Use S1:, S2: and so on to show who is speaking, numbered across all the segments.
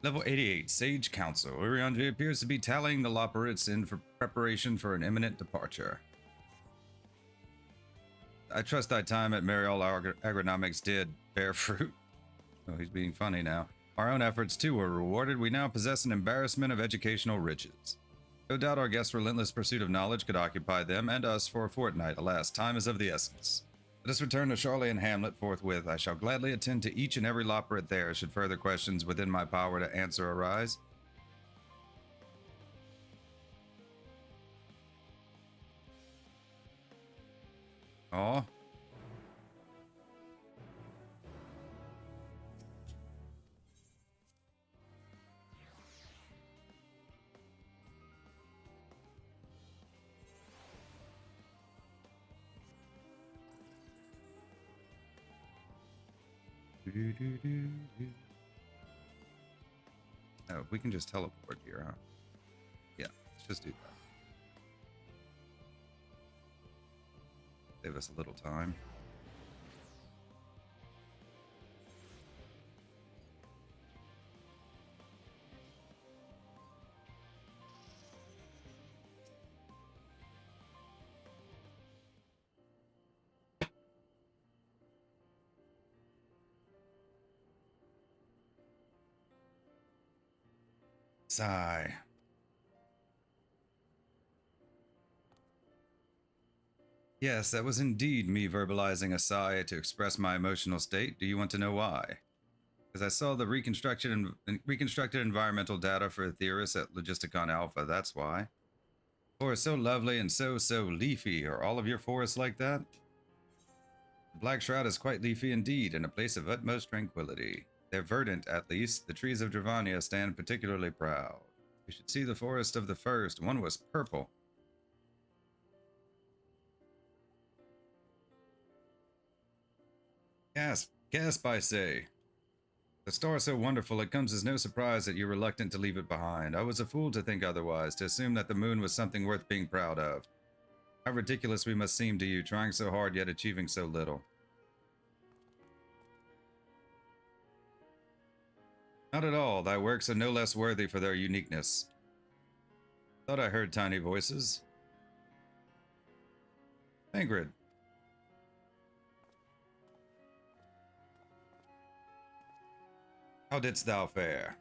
S1: Level 88, Sage Council. Uriandri appears to be tallying the Loporrits in for preparation for an imminent departure. I trust thy time at Mariel Agronomics did bear fruit. Oh, he's being funny now. Our own efforts, too, were rewarded. We now possess an embarrassment of educational riches. No doubt our guests' relentless pursuit of knowledge could occupy them and us for a fortnight. Alas, time is of the essence. Let us return to Charlie and Hamlet forthwith. I shall gladly attend to each and every Loporrit there, should further questions within my power to answer arise. Aw. Oh, we can just teleport here, huh? Yeah, let's just do that. Save us a little time. Sigh. Yes, that was indeed me verbalizing a sigh to express my emotional state. Do you want to know why? Because I saw the reconstructed environmental data for Theoris at Logisticon Alpha, that's why. Forest so lovely and so leafy. Are all of your forests like that? The Black Shroud is quite leafy indeed, and a place of utmost tranquility. They're verdant, at least. The trees of Dravania stand particularly proud. You should see the forest of the first. One was purple. Gasp, gasp, I say. The star is so wonderful, it comes as no surprise that you're reluctant to leave it behind. I was a fool to think otherwise, to assume that the moon was something worth being proud of. How ridiculous we must seem to you, trying so hard yet achieving so little. Not at all. Thy works are no less worthy for their uniqueness. Thought I heard tiny voices. Ingrid. How didst thou fare?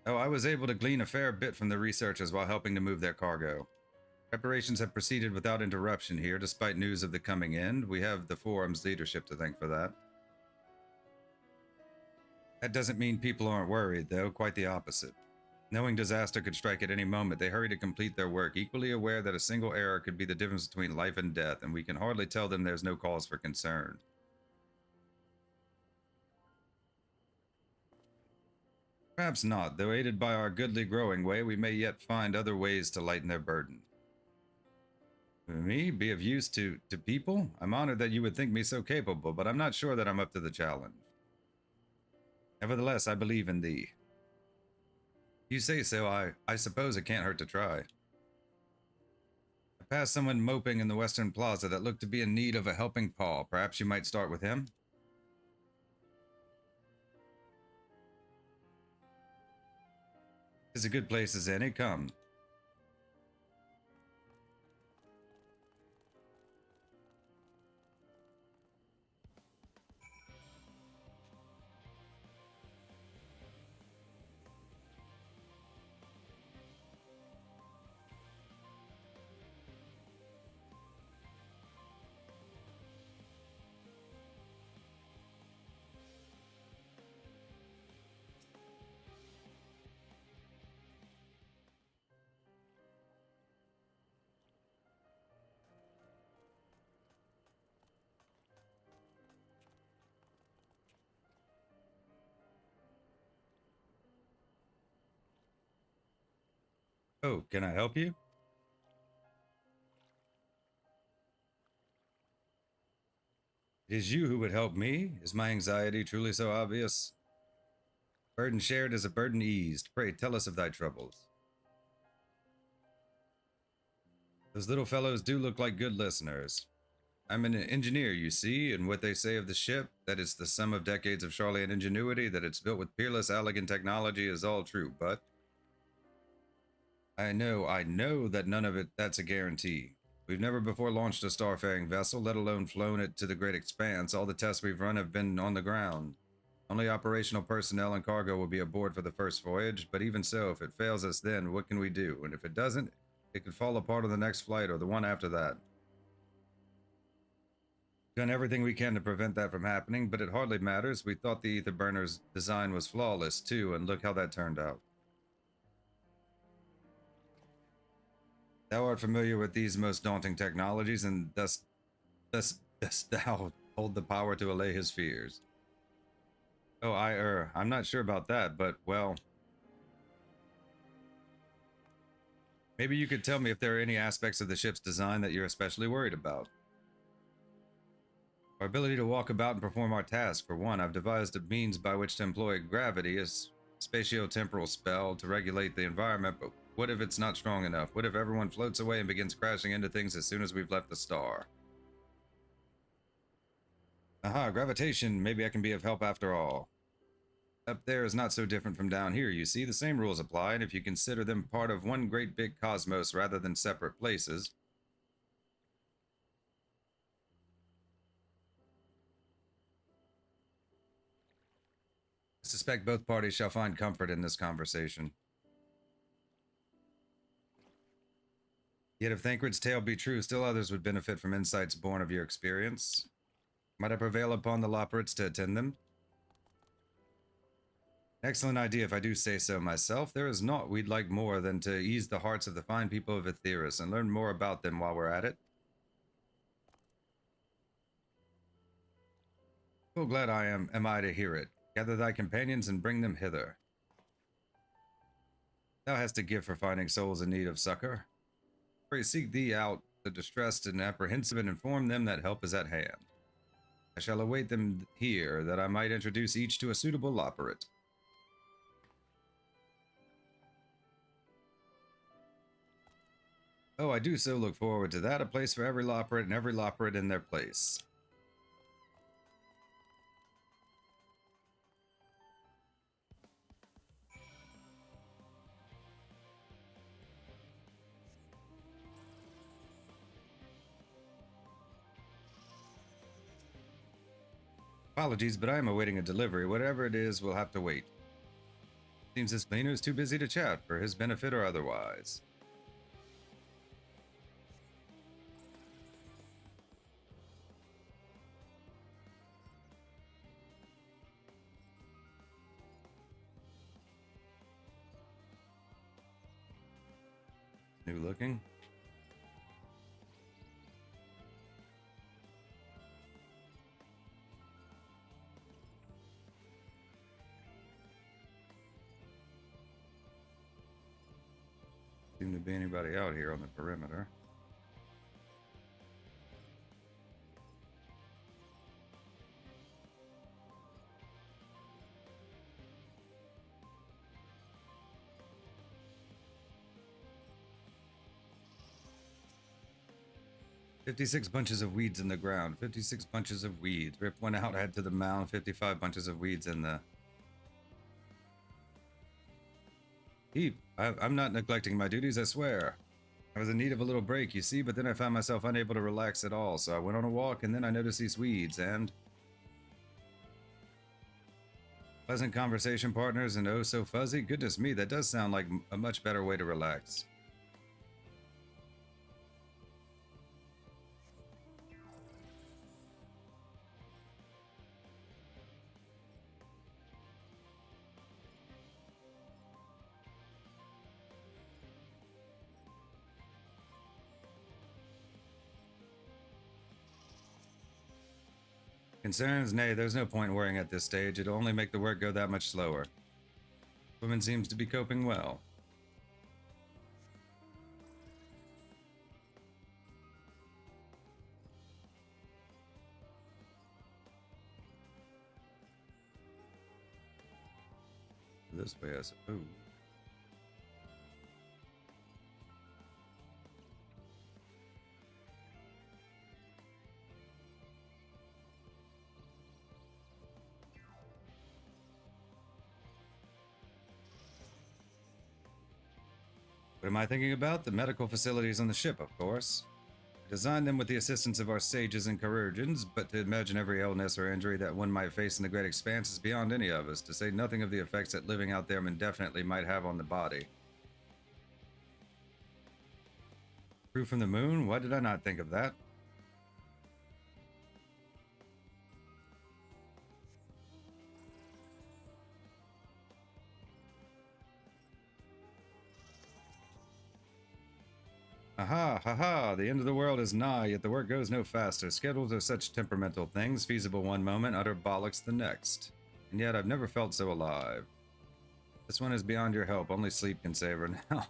S1: Oh, I was able to glean a fair bit from the researchers while helping to move their cargo. Preparations have proceeded without interruption here, despite news of the coming end. We have the forum's leadership to thank for that. That doesn't mean people aren't worried, though, quite the opposite. Knowing disaster could strike at any moment, they hurry to complete their work, equally aware that a single error could be the difference between life and death, and we can hardly tell them there's no cause for concern. Perhaps not, though aided by our goodly growing way, we may yet find other ways to lighten their burden. Me? Be of use to people? I'm honored that you would think me so capable, but I'm not sure that I'm up to the challenge. Nevertheless, I believe in thee. You say so, I suppose it can't hurt to try. I passed someone moping in the Western Plaza that looked to be in need of a helping paw. Perhaps you might start with him? It's a good place as any. Come. Oh, can I help you? It is you who would help me? Is my anxiety truly so obvious? Burden shared is a burden eased. Pray tell us of thy troubles. Those little fellows do look like good listeners. I'm an engineer, you see, and what they say of the ship, that it's the sum of decades of Charlian ingenuity, that it's built with peerless, elegant technology, is all true, but I know that none of it, that's a guarantee. We've never before launched a starfaring vessel, let alone flown it to the great expanse. All the tests we've run have been on the ground. Only operational personnel and cargo will be aboard for the first voyage, but even so, if it fails us then, what can we do? And if it doesn't, it could fall apart on the next flight or the one after that. Done everything we can to prevent that from happening, but it hardly matters. We thought the ether burner's design was flawless, too, and look how that turned out. Thou art familiar with these most daunting technologies, and thus thou hold the power to allay his fears. Oh, I'm not sure about that, but, well, maybe you could tell me if there are any aspects of the ship's design that you're especially worried about. Our ability to walk about and perform our tasks. For one, I've devised a means by which to employ gravity, a spatio-temporal spell, to regulate the environment, but what if it's not strong enough? What if everyone floats away and begins crashing into things as soon as we've left the star? Aha, gravitation. Maybe I can be of help after all. Up there is not so different from down here, you see. The same rules apply, and if you consider them part of one great big cosmos rather than separate places. I suspect both parties shall find comfort in this conversation. Yet if Thancred's tale be true, still others would benefit from insights born of your experience. Might I prevail upon the Loperates to attend them? Excellent idea, if I do say so myself. There is naught we'd like more than to ease the hearts of the fine people of Aetheris and learn more about them while we're at it. Full glad am I to hear it. Gather thy companions and bring them hither. Thou hast a gift for finding souls in need of succor. Pray seek thee out the distressed and apprehensive and inform them that help is at hand. I shall await them here, that I might introduce each to a suitable Loperate. Oh, I do so look forward to that. A place for every Loperate and every Loperate in their place. Apologies, but I am awaiting a delivery. Whatever it is, we'll have to wait. Seems this cleaner is too busy to chat, for his benefit or otherwise. New looking. Seem to be anybody out here on the perimeter. "56 bunches of weeds in the ground. 56 bunches of weeds. Rip one out, head to the mound. 55 bunches of weeds in the heap. I'm not neglecting my duties, I swear. I was in need of a little break, you see, but then I found myself unable to relax at all, so I went on a walk, and then I noticed these weeds, and... Pleasant conversation partners and oh so fuzzy. Goodness me, that does sound like a much better way to relax. Concerns? Nay, there's no point worrying at this stage. It'll only make the work go that much slower. Woman seems to be coping well. This way, I suppose. What am I thinking about? The medical facilities on the ship, of course. I designed them with the assistance of our sages and chirurgeons, but to imagine every illness or injury that one might face in the great expanse is beyond any of us, to say nothing of the effects that living out there indefinitely might have on the body. Crew from the moon? Why did I not think of that? Aha, haha, the end of the world is nigh, yet the work goes no faster. Schedules are such temperamental things, feasible one moment, utter bollocks the next. And yet I've never felt so alive. This one is beyond your help, only sleep can save her now.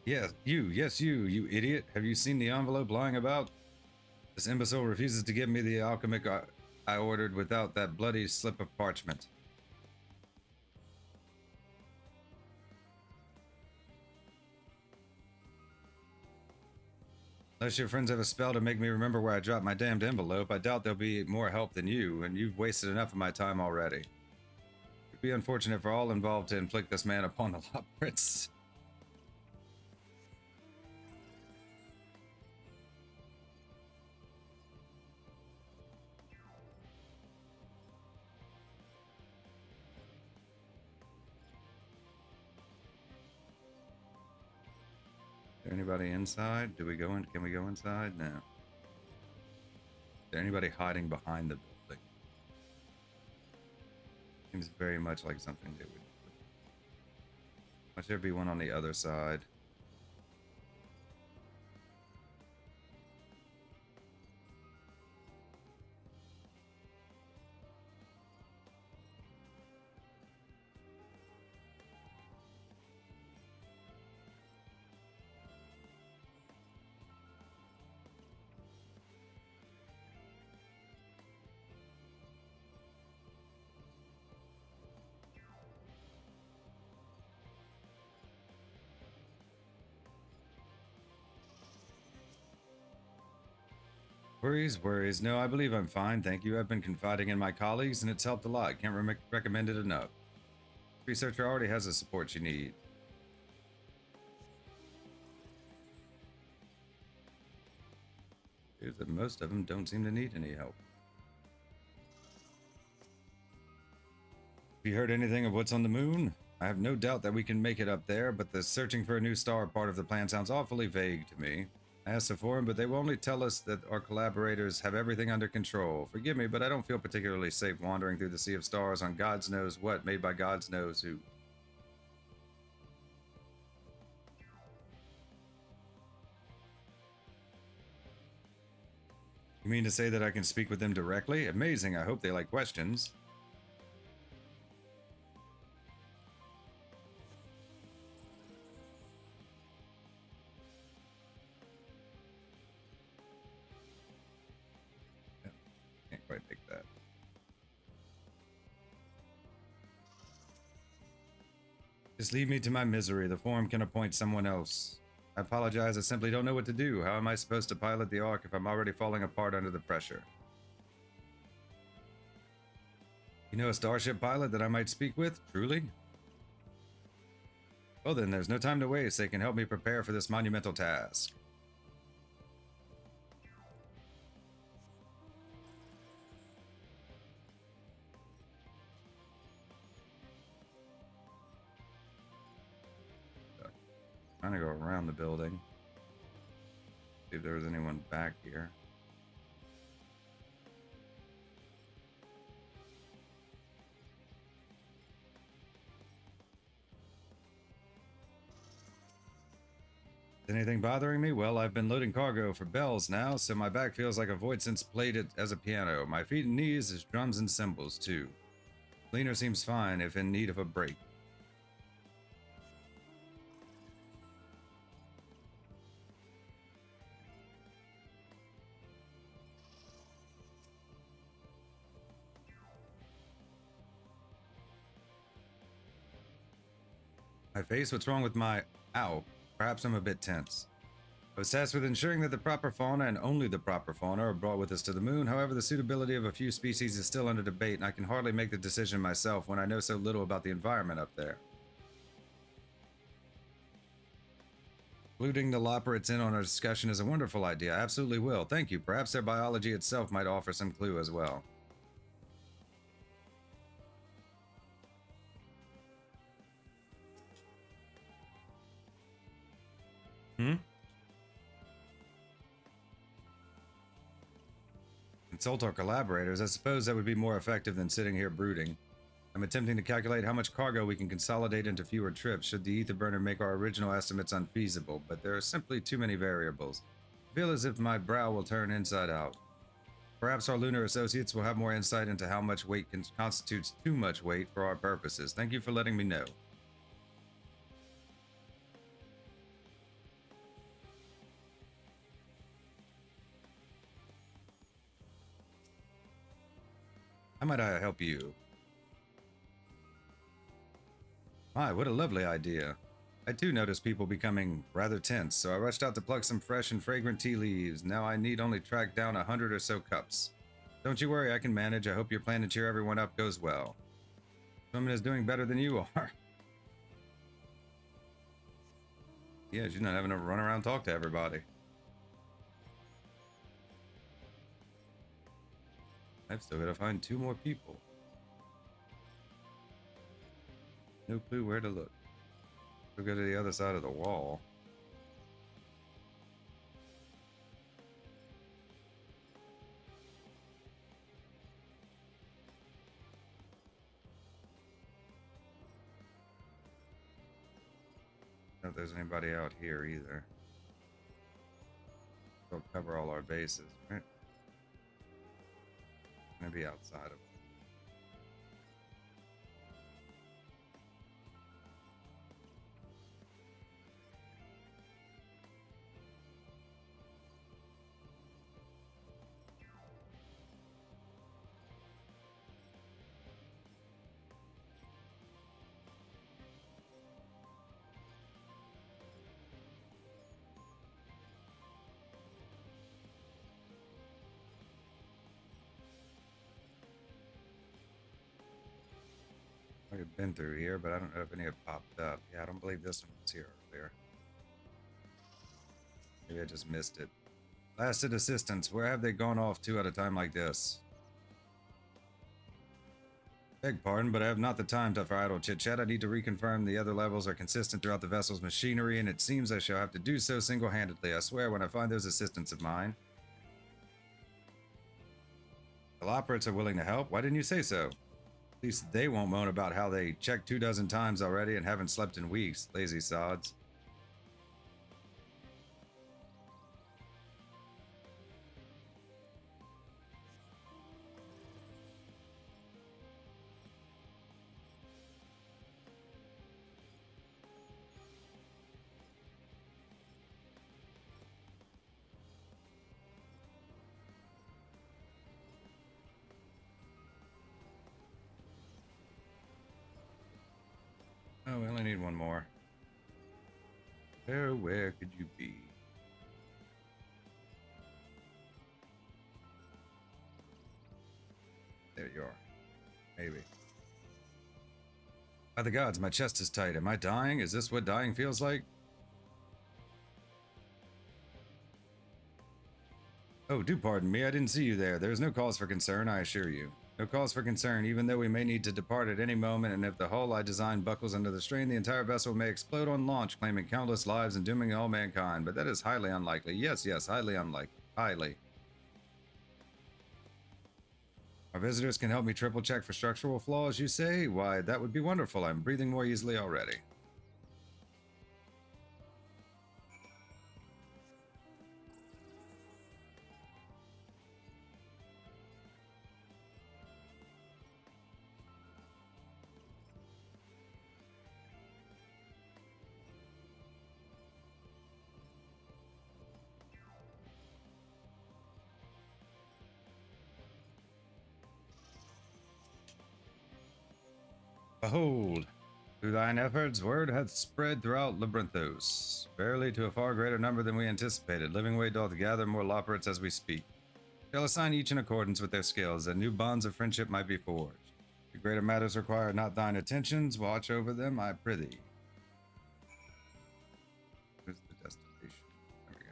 S1: Yes, you idiot. Have you seen the envelope lying about? This imbecile refuses to give me the alchemic I ordered without that bloody slip of parchment. Unless your friends have a spell to make me remember where I dropped my damned envelope, I doubt they'll be more help than you, and you've wasted enough of my time already. It'd be unfortunate for all involved to inflict this man upon the Law Prince. Is there anybody inside? Do we go in? Can we go inside? No. Is there anybody hiding behind the building? Seems very much like something they would. Might there be one on the other side? Worries. No, I believe I'm fine, thank you. I've been confiding in my colleagues, and it's helped a lot. Can't recommend it enough. Researcher already has the support she needs. Appears that most of them don't seem to need any help. Have you heard anything of what's on the moon? I have no doubt that we can make it up there, but the searching for a new star part of the plan sounds awfully vague to me. I asked the forum, but they will only tell us that our collaborators have everything under control. Forgive me, but I don't feel particularly safe wandering through the sea of stars on God's knows what, made by God's knows who. You mean to say that I can speak with them directly? Amazing, I hope they like questions. Can't quite make that. Just leave me to my misery. The forum can appoint someone else. I apologize, I simply don't know what to do. How am I supposed to pilot the Ark if I'm already falling apart under the pressure? You know a starship pilot that I might speak with? Truly? Well then, there's no time to waste. They can help me prepare for this monumental task. Trying to go around the building. See if there's anyone back here. Is anything bothering me? Well, I've been loading cargo for bells now, so my back feels like a void since played it as a piano. My feet and knees is drums and cymbals too. Cleaner seems fine if in need of a break. My face? What's wrong with my... Ow. Perhaps I'm a bit tense. I was tasked with ensuring that the proper fauna and only the proper fauna are brought with us to the moon. However, the suitability of a few species is still under debate, and I can hardly make the decision myself when I know so little about the environment up there. Including the Loperates in on our discussion is a wonderful idea. I absolutely will. Thank you. Perhaps their biology itself might offer some clue as well. Consult our collaborators. I suppose that would be more effective than sitting here brooding. I'm attempting to calculate how much cargo we can consolidate into fewer trips should the ether burner make our original estimates unfeasible, but there are simply too many variables. I feel as if my brow will turn inside out. Perhaps our lunar associates will have more insight into how much weight constitutes too much weight for our purposes. Thank you for letting me know. How might I help you? My, what a lovely idea. I too noticed people becoming rather tense, so I rushed out to pluck some fresh and fragrant tea leaves. Now I need only track down 100 or so cups. Don't you worry, I can manage. I hope your plan to cheer everyone up goes well. Woman is doing better than you are. Yeah, she's not having to run around and talk to everybody. I've still got to find 2 more people. No clue where to look. We'll go to the other side of the wall. I don't know if there's anybody out here either. We'll cover all our bases, right? Maybe outside of it. I've been through here, but I don't know if any have popped up. Yeah, I don't believe this one was here earlier. Maybe I just missed it. Lasted assistants, where have they gone off to at a time like this? Beg pardon, but I have not the time for idle chit-chat. I need to reconfirm the other levels are consistent throughout the vessel's machinery, and it seems I shall have to do so single-handedly. I swear when I find those assistants of mine. The operates are willing to help. Why didn't you say so? At least they won't moan about how they checked 24 times already and haven't slept in weeks. Lazy sods. Oh, we only need one more. Where could you be? There you are. Maybe. By the gods, my chest is tight. Am I dying? Is this what dying feels like? Oh, do pardon me. I didn't see you there. There is no cause for concern, I assure you. No cause for concern, even though we may need to depart at any moment, and if the hull I designed buckles under the strain, the entire vessel may explode on launch, claiming countless lives and dooming all mankind. But that is highly unlikely. Yes, highly unlikely. Highly. Our visitors can help me triple check for structural flaws, you say? Why, that would be wonderful. I'm breathing more easily already. Behold, Through thine efforts, word hath spread throughout Labyrinthos, verily to a far greater number than we anticipated. Living Way doth gather more loporits as we speak. Shall assign each in accordance with their skills, that new bonds of friendship might be forged. The greater matters require not thine attentions. Watch over them, I prithee. Where's the destination? There we go.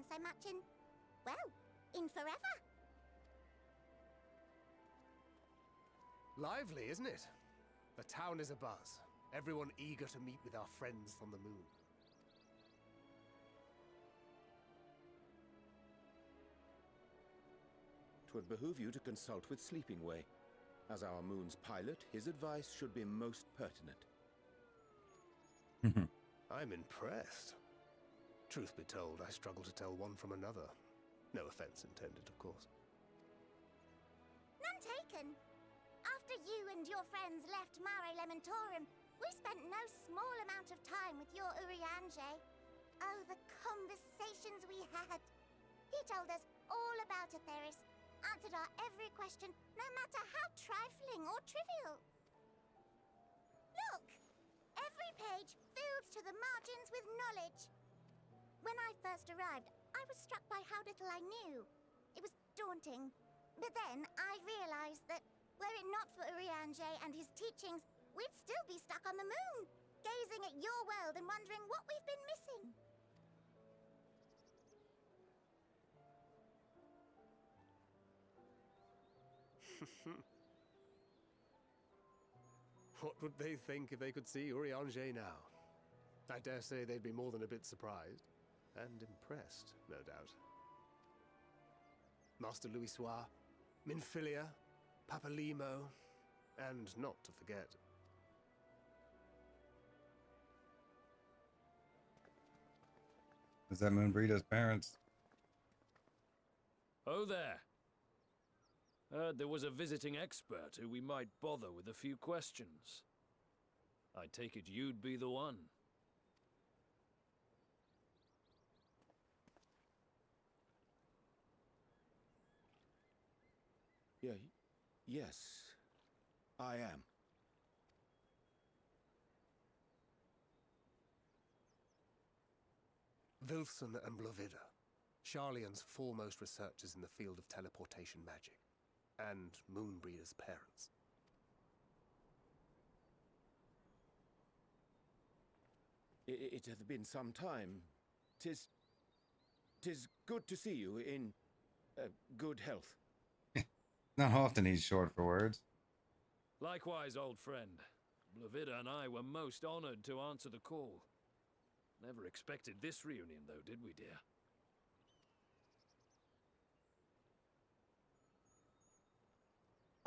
S2: So much in, well, in forever.
S3: Lively, isn't it? The town is abuzz. Everyone eager to meet with our friends from the moon.
S4: Twould behoove you to consult with Sleeping Way. As our moon's pilot, his advice should be most pertinent.
S3: I'm impressed. Truth be told, I struggle to tell one from another. No offense intended, of course.
S2: None taken. After you and your friends left Mare Elementorum, we spent no small amount of time with your Urianger. Oh, the conversations we had. He told us all about Atheris, answered our every question, no matter how trifling or trivial. Look! Every page filled to the margins with knowledge. When I first arrived, I was struck by how little I knew. It was daunting. But then I realized that, were it not for Urianger and his teachings, we'd still be stuck on the moon, gazing at your world and wondering what we've been missing.
S3: What would they think if they could see Urianger now? I dare say they'd be more than a bit surprised. And impressed, no doubt. Master Louisoix, Minfilia, Papalimo, and not to forget...
S1: Is that Moonbreeder's parents?
S5: Oh there. Heard there was a visiting expert who we might bother with a few questions. I take it you'd be the one.
S4: Yes, I am.
S3: Wilson and Blovida, Sharlayan's foremost researchers in the field of teleportation magic, and Moonbreeder's parents.
S4: It hath been some time. Tis good to see you in good health.
S1: Not often he's short for words.
S5: Likewise, old friend. Blovida and I were most honored to answer the call. Never expected this reunion, though, did we, dear?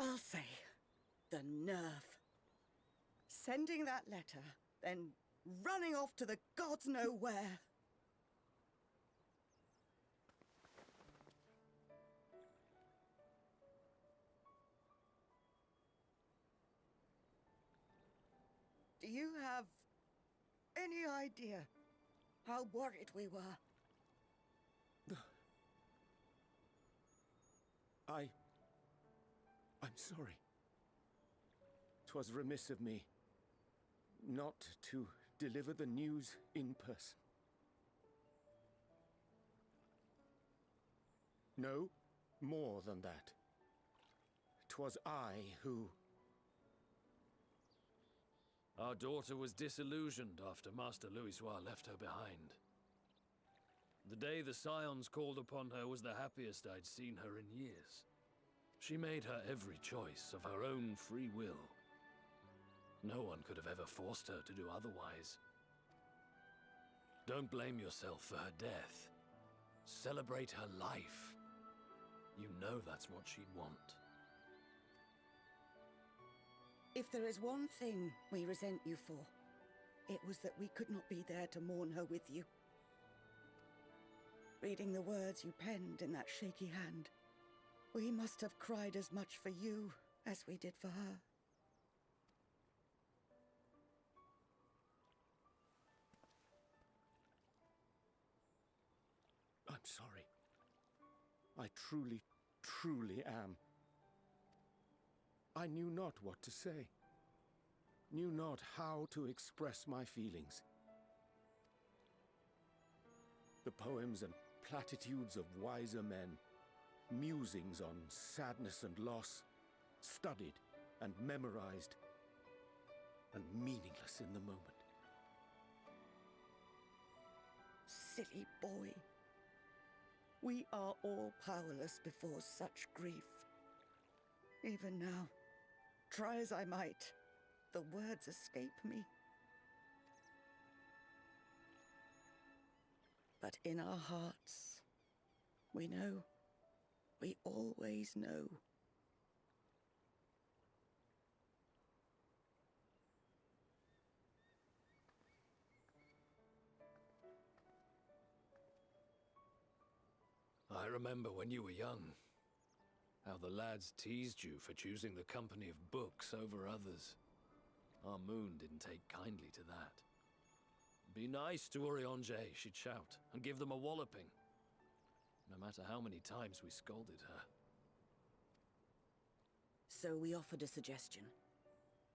S6: Arthur, the nerve. Sending that letter, then running off to the gods know where. Do you have any idea how worried we were?
S4: I'm sorry. 'Twas remiss of me not to deliver the news in person. No, more than that. 'Twas I who...
S5: Our daughter was disillusioned after Master Louisoix left her behind. The day the Scions called upon her was the happiest I'd seen her in years. She made her every choice of her own free will. No one could have ever forced her to do otherwise. Don't blame yourself for her death. Celebrate her life. You know that's what she'd want.
S6: If there is one thing we resent you for, it was that we could not be there to mourn her with you. Reading the words you penned in that shaky hand, we must have cried as much for you as we did for her.
S4: I'm sorry. I truly, truly am. I knew not what to say, knew not how to express my feelings. The poems and platitudes of wiser men, musings on sadness and loss, studied and memorized, and meaningless in the moment.
S6: Silly boy. We are all powerless before such grief. Even now, try as I might, the words escape me. But in our hearts, we know, we always know.
S5: I remember when you were young, how the lads teased you for choosing the company of books over others. Our moon didn't take kindly to that. Be nice to Urianger, she'd shout, and give them a walloping, no matter how many times we scolded her.
S6: So we offered a suggestion.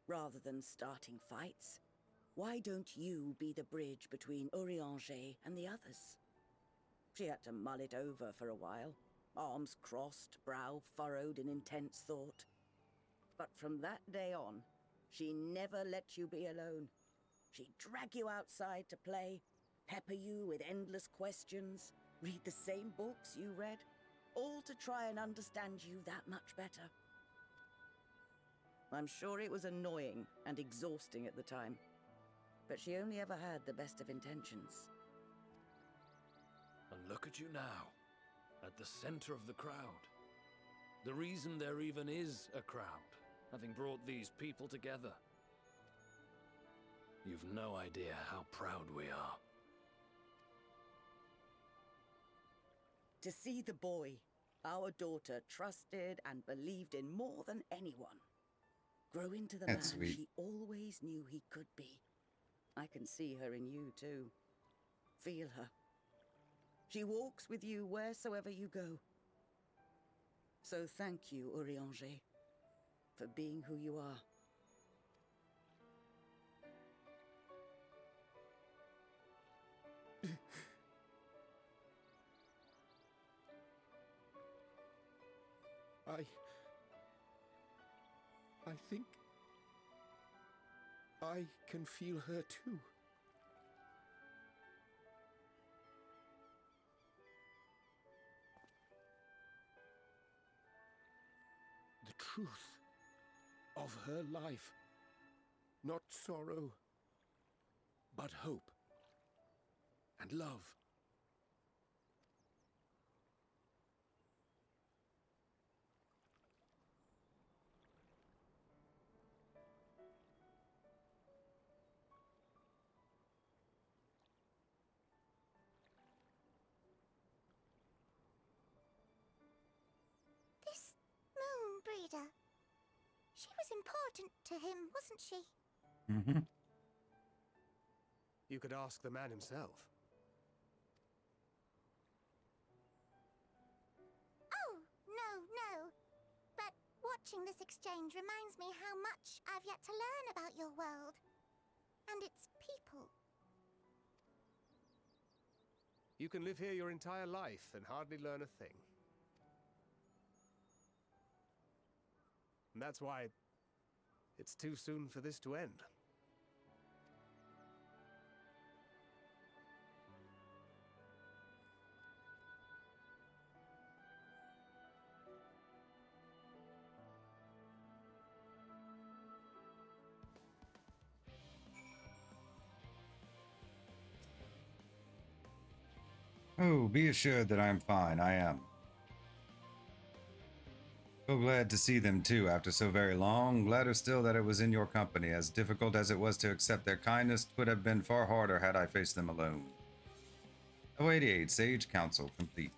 S6: Rather than starting fights, why don't you be the bridge between Urianger and the others? She had to mull it over for a while, arms crossed, brow furrowed in intense thought. But from that day on, she never let you be alone. She'd drag you outside to play, pepper you with endless questions, read the same books you read, all to try and understand you that much better. I'm sure it was annoying and exhausting at the time, but she only ever had the best of intentions.
S5: And look at you now, at the center of the crowd. The reason there even is a crowd, having brought these people together. You've no idea how proud we are.
S6: To see the boy, our daughter, trusted and believed in more than anyone, grow into the man
S1: That's sweet.
S6: she always knew he could be. I can see her in you too. Feel her. She walks with you wheresoever you go. So thank you, Urianger, for being who you are.
S4: I think I can feel her too. The truth of her life. Not sorrow, but hope and love.
S2: This moon breeder. She was important to him, wasn't she?
S1: Mm-hmm.
S3: You could ask the man himself.
S2: Oh, no. But watching this exchange reminds me how much I've yet to learn about your world. And its people.
S3: You can live here your entire life and hardly learn a thing. And that's why it's too soon for this to end.
S1: Oh, be assured that I am fine. I am. So glad to see them too after so very long. Gladder still that it was in your company. As difficult as it was to accept their kindness, would have been far harder had I faced them alone. Level 88, Sage Council complete.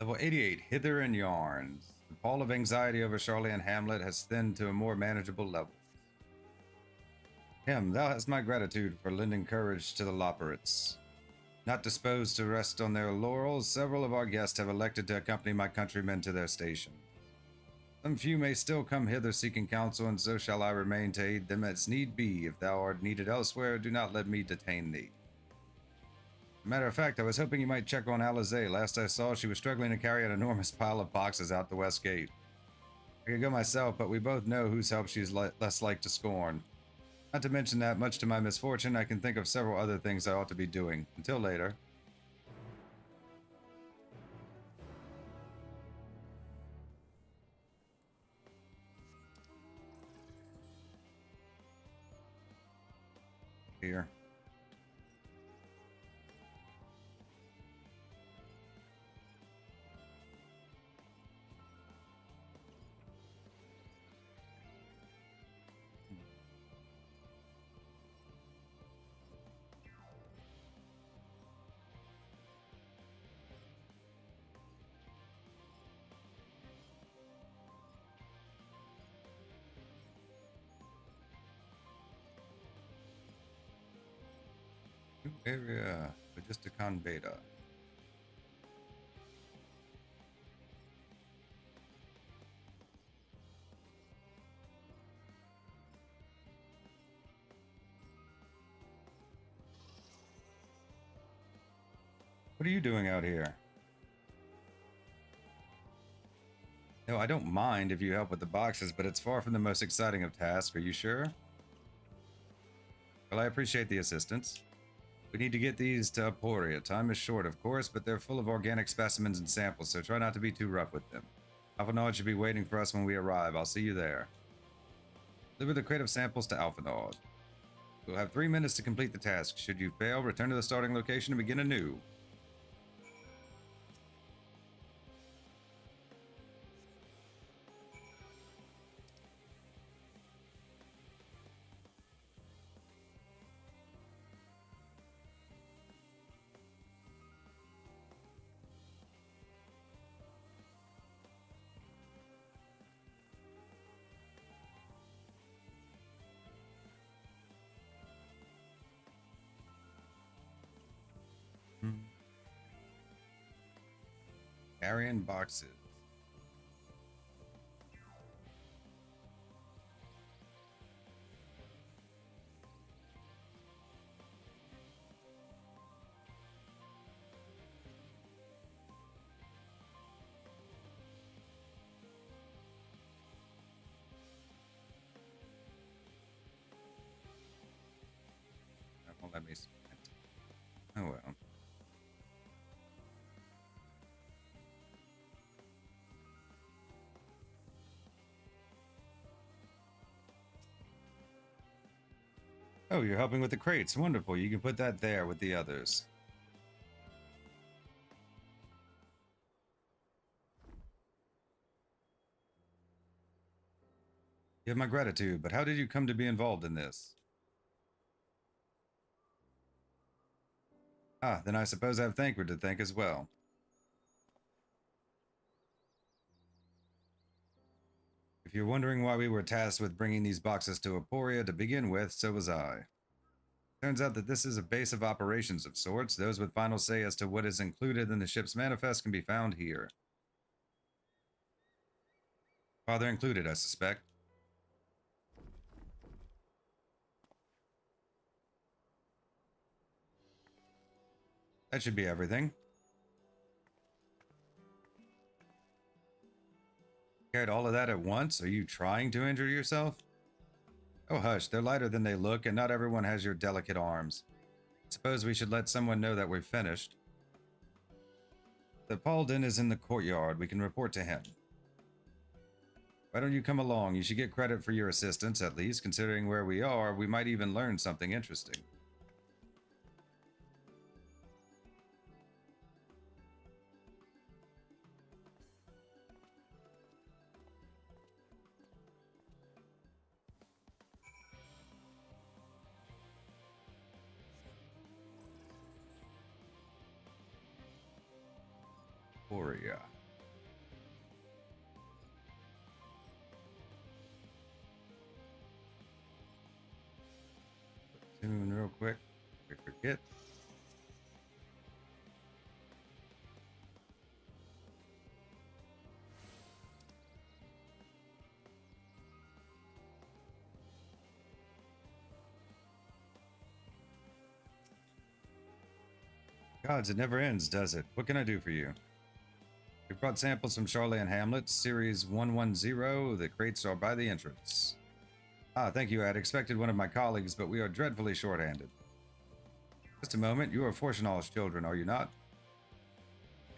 S1: Level 88, Hither and Yarns. The pall of anxiety over Charlian Hamlet has thinned to a more manageable level. Him, thou hast my gratitude for lending courage to the Loperates. Not disposed to rest on their laurels, several of our guests have elected to accompany my countrymen to their station. Some few may still come hither seeking counsel, and so shall I remain to aid them as need be. If thou art needed elsewhere, do not let me detain thee. Matter of fact, I was hoping you might check on Alizé. Last I saw, she was struggling to carry an enormous pile of boxes out the west gate. I could go myself, but we both know whose help she's less like to scorn. Not to mention that, much to my misfortune, I can think of several other things I ought to be doing. Until later. Here. New area, Logisticon Beta. What are you doing out here? No, I don't mind if you help with the boxes, but it's far from the most exciting of tasks. Are you sure? Well, I appreciate the assistance. We need to get these to Aporia. Time is short, of course, but they're full of organic specimens and samples, so try not to be too rough with them. Alphanaud should be waiting for us when we arrive. I'll see you there. Deliver the crate of samples to Alphanaud. We'll have 3 minutes to complete the task. Should you fail, return to the starting location and begin anew. Carrying boxes. That won't let me sprint. Oh well. Oh, you're helping with the crates. Wonderful. You can put that there with the others. You have my gratitude, but how did you come to be involved in this? Ah, then I suppose I have Thancred to thank as well. If you're wondering why we were tasked with bringing these boxes to Aporia to begin with, so was I. Turns out that this is a base of operations of sorts. Those with final say as to what is included in the ship's manifest can be found here. Father included, I suspect. That should be everything. Carried all of that at once? Are you trying to injure yourself? Oh hush, they're lighter than they look, and not everyone has your delicate arms. Suppose we should let someone know that we've finished. The Paladin is in the courtyard. We can report to him. Why don't you come along? You should get credit for your assistance, at least. Considering where we are, we might even learn something interesting. Oria. Soon, real quick. We forget. Gods, it never ends, does it? What can I do for you? We brought samples from Charlie and Hamlet, Series 110. The crates are by the entrance. Ah, thank you. I had expected one of my colleagues, but we are dreadfully short-handed. Just a moment. You are Fortunal's children, are you not?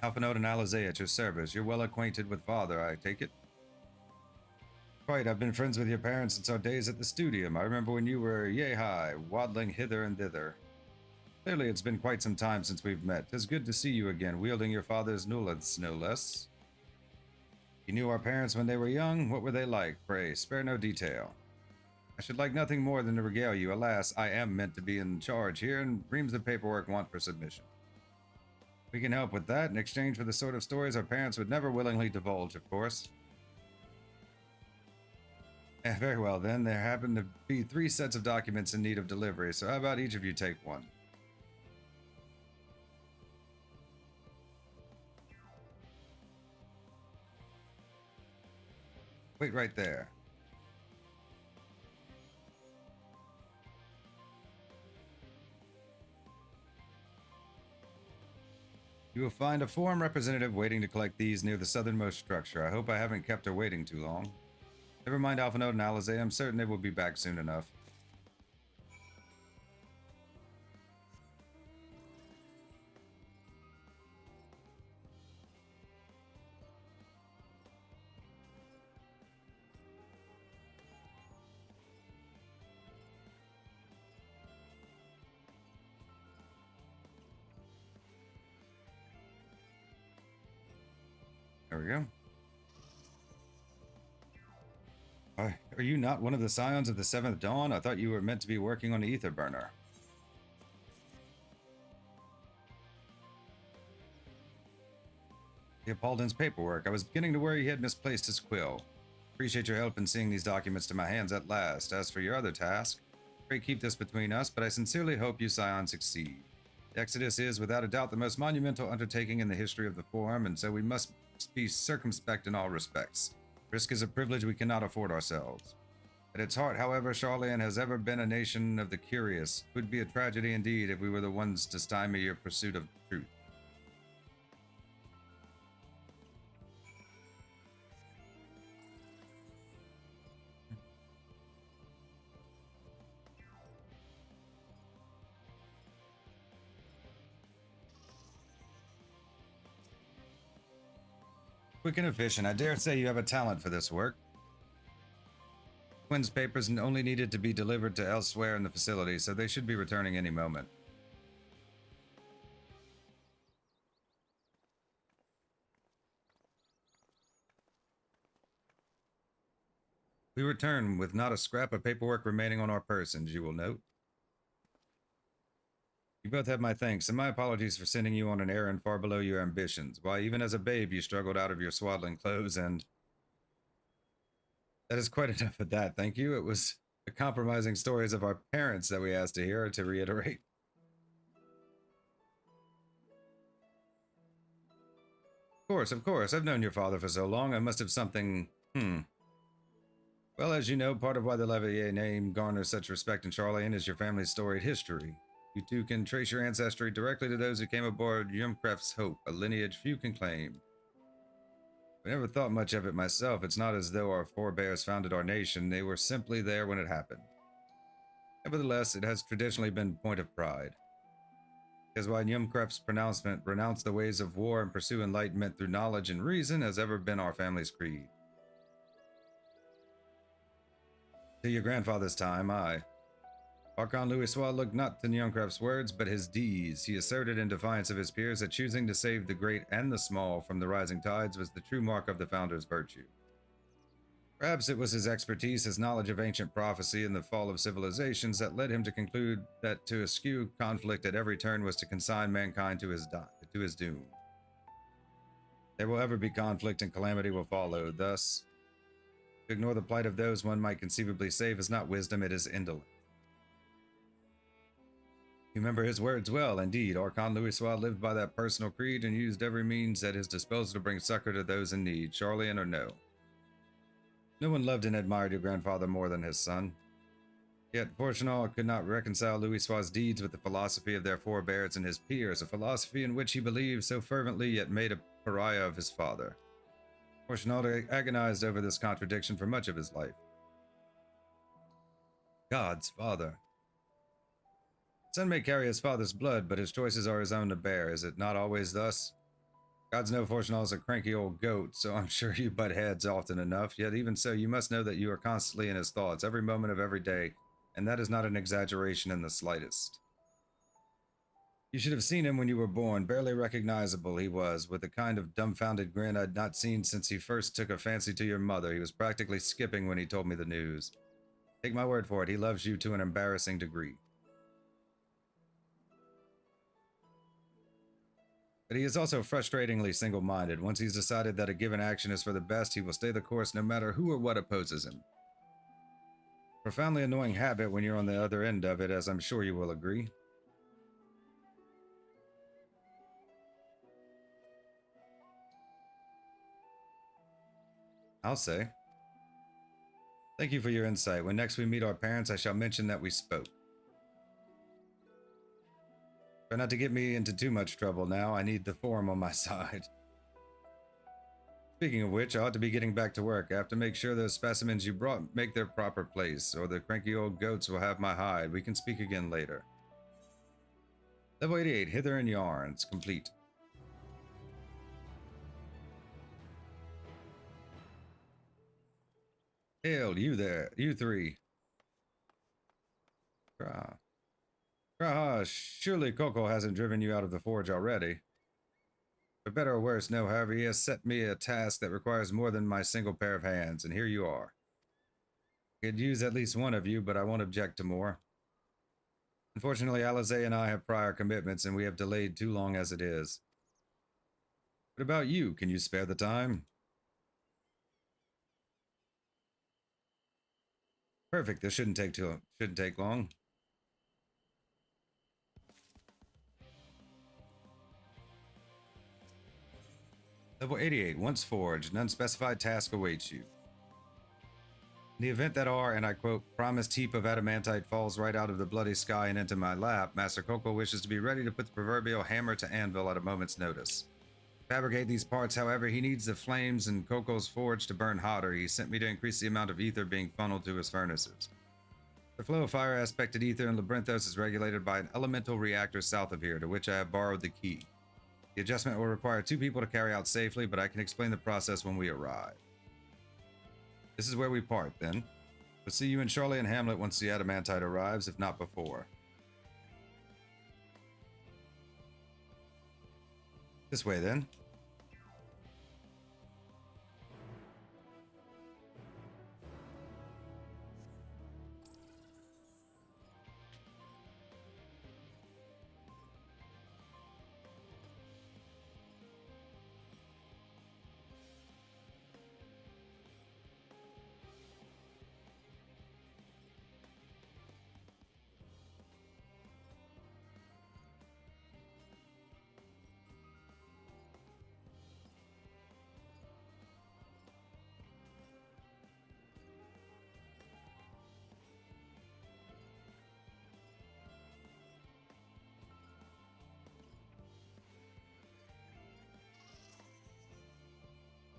S1: Alphanode and Alizé at your service. You're well acquainted with father, I take it? Quite. I've been friends with your parents since our days at the studium. I remember when you were yay-high, waddling hither and thither. Clearly, it's been quite some time since we've met. 'Tis good to see you again, wielding your father's nulliths, no less. You knew our parents when they were young. What were they like? Pray, spare no detail. I should like nothing more than to regale you. Alas, I am meant to be in charge here, and reams of paperwork want for submission. We can help with that in exchange for the sort of stories our parents would never willingly divulge, of course. Very well, then. There happen to be 3 sets of documents in need of delivery, so how about each of you take one? Wait right there. You will find a forum representative waiting to collect these near the southernmost structure. I hope I haven't kept her waiting too long. Never mind Alphanode and Alizé. I'm certain they will be back soon enough. There we go. Are you not one of the scions of the Seventh Dawn? I thought you were meant to be working on the ether burner. Leopoldin's paperwork. I was beginning to worry he had misplaced his quill. Appreciate your help in seeing these documents to my hands at last. As for your other task, pray keep this between us, but I sincerely hope you scions succeed. The Exodus is, without a doubt, the most monumental undertaking in the history of the Forum, and so we must be circumspect in all respects. Risk is a privilege we cannot afford ourselves. At its heart, however, Charlian has ever been a nation of the curious. It would be a tragedy indeed if we were the ones to stymie your pursuit of truth. Quick and efficient. I dare say you have a talent for this work. Quinn's papers only needed to be delivered to elsewhere in the facility, so they should be returning any moment. We return with not a scrap of paperwork remaining on our persons, you will note. You both have my thanks, and my apologies for sending you on an errand far below your ambitions. Why, even as a babe, you struggled out of your swaddling clothes, and that is quite enough of that, thank you. It was the compromising stories of our parents that we asked to hear, to reiterate. Of course. I've known your father for so long, I must have something, Well, as you know, part of why the Levier name garners such respect in Charlian is your family's storied history. You two can trace your ancestry directly to those who came aboard Yumcraft's Hope, a lineage few can claim. I never thought much of it myself. It's not as though our forebears founded our nation. They were simply there when it happened. Nevertheless, it has traditionally been a point of pride. Because while Yumcraft's pronouncement, renounce the ways of war and pursue enlightenment through knowledge and reason, has ever been our family's creed. To your grandfather's time, Archon Louisois looked not to Yumcraft's words, but his deeds. He asserted in defiance of his peers that choosing to save the great and the small from the rising tides was the true mark of the founder's virtue. Perhaps it was his expertise, his knowledge of ancient prophecy and the fall of civilizations that led him to conclude that to eschew conflict at every turn was to consign mankind to his doom. There will ever be conflict and calamity will follow. Thus, to ignore the plight of those one might conceivably save is not wisdom, it is indolence. You remember his words well, indeed. Archon Louisois lived by that personal creed and used every means at his disposal to bring succor to those in need, Charlian or no. No one loved and admired your grandfather more than his son. Yet Fortunal could not reconcile Louisois' deeds with the philosophy of their forebears and his peers, a philosophy in which he believed so fervently yet made a pariah of his father. Fortunal agonized over this contradiction for much of his life. God's father. Son may carry his father's blood, but his choices are his own to bear. Is it not always thus? Gods know Fortunal is a cranky old goat, so I'm sure you butt heads often enough. Yet even so, you must know that you are constantly in his thoughts, every moment of every day, and that is not an exaggeration in the slightest. You should have seen him when you were born. Barely recognizable he was, with a kind of dumbfounded grin I'd not seen since he first took a fancy to your mother. He was practically skipping when he told me the news. Take my word for it, he loves you to an embarrassing degree. But he is also frustratingly single-minded. Once he's decided that a given action is for the best, he will stay the course no matter who or what opposes him. Profoundly annoying habit when you're on the other end of it, as I'm sure you will agree. I'll say. Thank you for your insight. When next we meet our parents, I shall mention that we spoke. Try not to get me into too much trouble now. I need the form on my side. Speaking of which, I ought to be getting back to work. I have to make sure those specimens you brought make their proper place, or the cranky old goats will have my hide. We can speak again later. Level 88, Hither and Yarns, complete. Hail, you there, you three. Surely Coco hasn't driven you out of the forge already. For better or worse, no, however, he has set me a task that requires more than my single pair of hands, and here you are. I could use at least one of you, but I won't object to more. Unfortunately, Alizé and I have prior commitments, and we have delayed too long as it is. What about you? Can you spare the time? Perfect. This shouldn't take long. Level 88. Once forged, an unspecified task awaits you. In the event that our, and I quote, promised heap of adamantite falls right out of the bloody sky and into my lap, Master Coco wishes to be ready to put the proverbial hammer to anvil at a moment's notice. To fabricate these parts, however, he needs the flames in Coco's forge to burn hotter. He sent me to increase the amount of ether being funneled to his furnaces. The flow of fire aspected ether in Labyrinthos is regulated by an elemental reactor south of here, to which I have borrowed the key. The adjustment will require 2 people to carry out safely, but I can explain the process when we arrive. This is where we part, then. We'll see you in Charlie and Hamlet once the adamantite arrives, if not before. This way, then.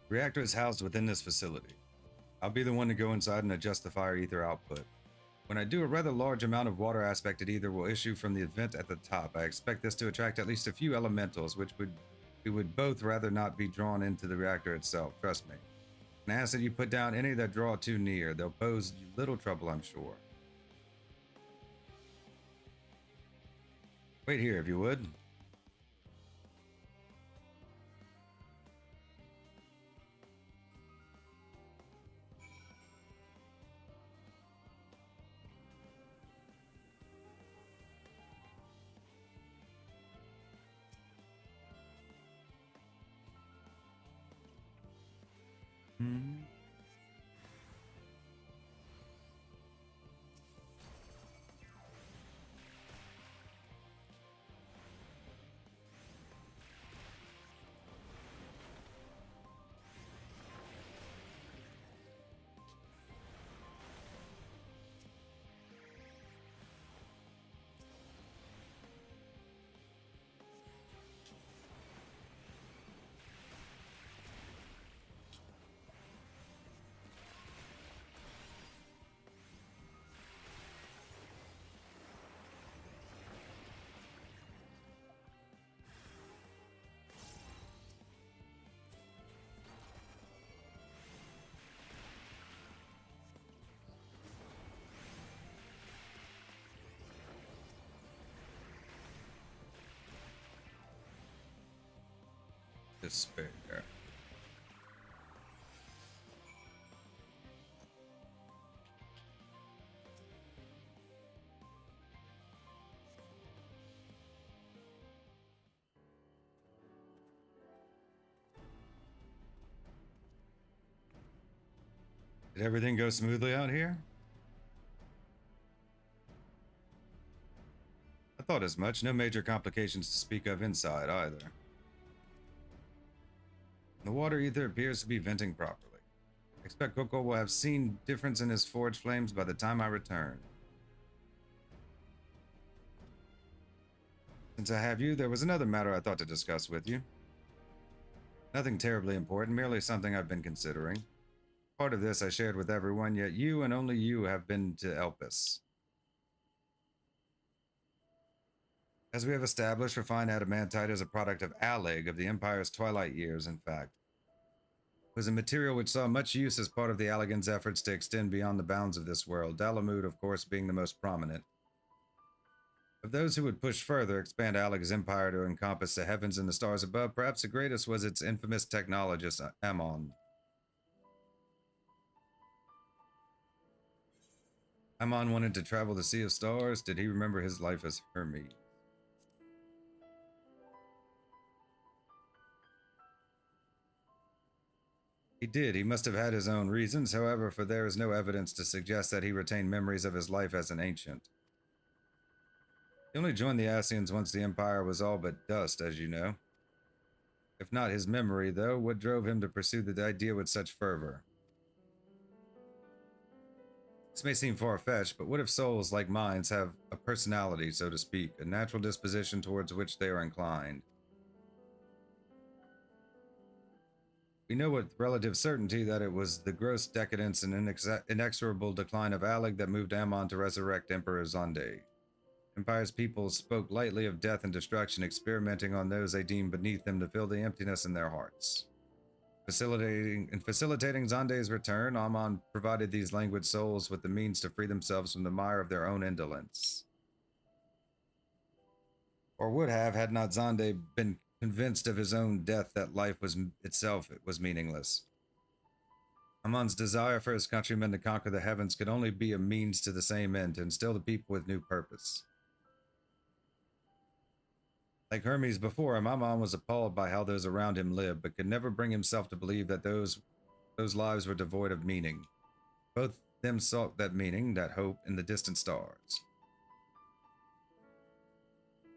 S1: The reactor is housed within this facility. I'll be the one to go inside and adjust the fire ether output. When I do, a rather large amount of water aspected ether will issue from the vent at the top. I expect this to attract at least a few elementals, which we would both rather not be drawn into the reactor itself, trust me. And I ask that you put down any that draw too near. They'll pose little trouble, I'm sure. Wait here, if you would. Hmm. Despair. Did everything go smoothly out here? I thought as much. No major complications to speak of inside either. The water ether appears to be venting properly. I expect Coco will have seen difference in his forge flames by the time I return. Since I have you, there was another matter I thought to discuss with you. Nothing terribly important, merely something I've been considering. Part of this I shared with everyone, yet you and only you have been to Elpis. As we have established, refined adamantite is a product of Alleg of the Empire's twilight years, in fact. It was a material which saw much use as part of the Allegan's efforts to extend beyond the bounds of this world, Dalamud, of course, being the most prominent. Of those who would push further, expand Alleg's empire to encompass the heavens and the stars above, perhaps the greatest was its infamous technologist, Amon. Amon wanted to travel the Sea of Stars. Did he remember his life as Hermes? He did. He must have had his own reasons, however, for there is no evidence to suggest that he retained memories of his life as an ancient. He only joined the Ascians once the Empire was all but dust, as you know. If not his memory, though, what drove him to pursue the idea with such fervor? This may seem far-fetched, but what if souls like minds have a personality, so to speak, a natural disposition towards which they are inclined? We know with relative certainty that it was the gross decadence and inexorable decline of Alleg that moved Amon to resurrect Emperor Zonde. Empire's people spoke lightly of death and destruction, experimenting on those they deemed beneath them to fill the emptiness in their hearts. Facilitating Zonde's return, Amon provided these languid souls with the means to free themselves from the mire of their own indolence. Or would have, had not Zonde been convinced of his own death that life was itself meaningless. Amon's desire for his countrymen to conquer the heavens could only be a means to the same end, to instill the people with new purpose. Like Hermes before him, Amon was appalled by how those around him lived, but could never bring himself to believe that those lives were devoid of meaning. Both them sought that meaning, that hope, in the distant stars.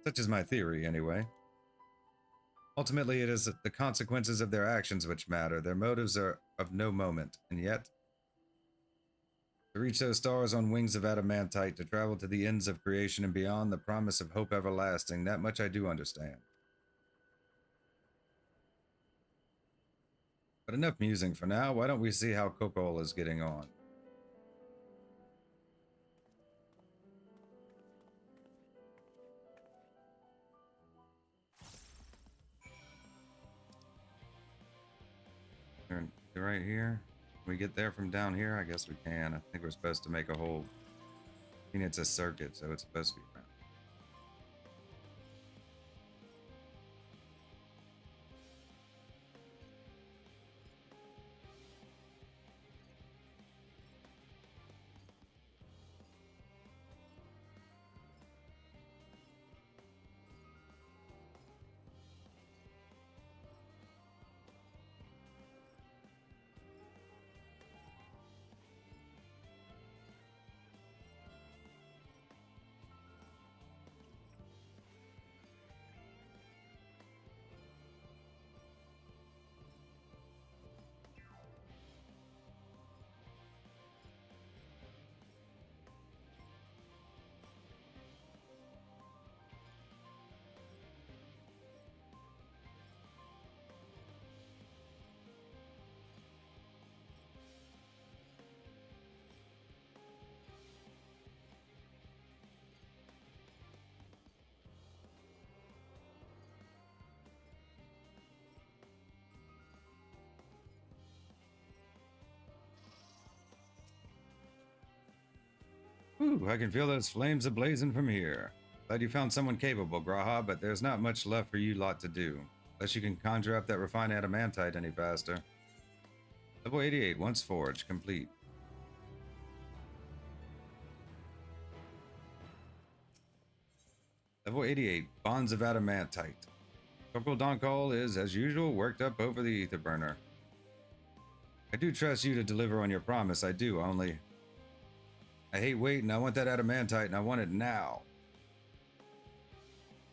S1: Such is my theory, anyway. Ultimately, it is the consequences of their actions which matter. Their motives are of no moment, and yet, to reach those stars on wings of adamantite, to travel to the ends of creation and beyond, the promise of hope everlasting, that much I do understand. But enough musing for now. Why don't we see how Kokol is getting on? Right here. Can we get there from down here? I guess we can. I think we're supposed to make a whole... I mean, it's a circuit, so it's supposed to be around. Ooh, I can feel those flames ablazing from here. Glad you found someone capable, Graha, but there's not much left for you lot to do. Unless you can conjure up that refined adamantite any faster. Level 88, once forged, complete. Level 88, Bonds of Adamantite. Corporal Donkall is, as usual, worked up over the ether burner. I do trust you to deliver on your promise, I do, only... I hate waiting, I want that adamantite and I want it now.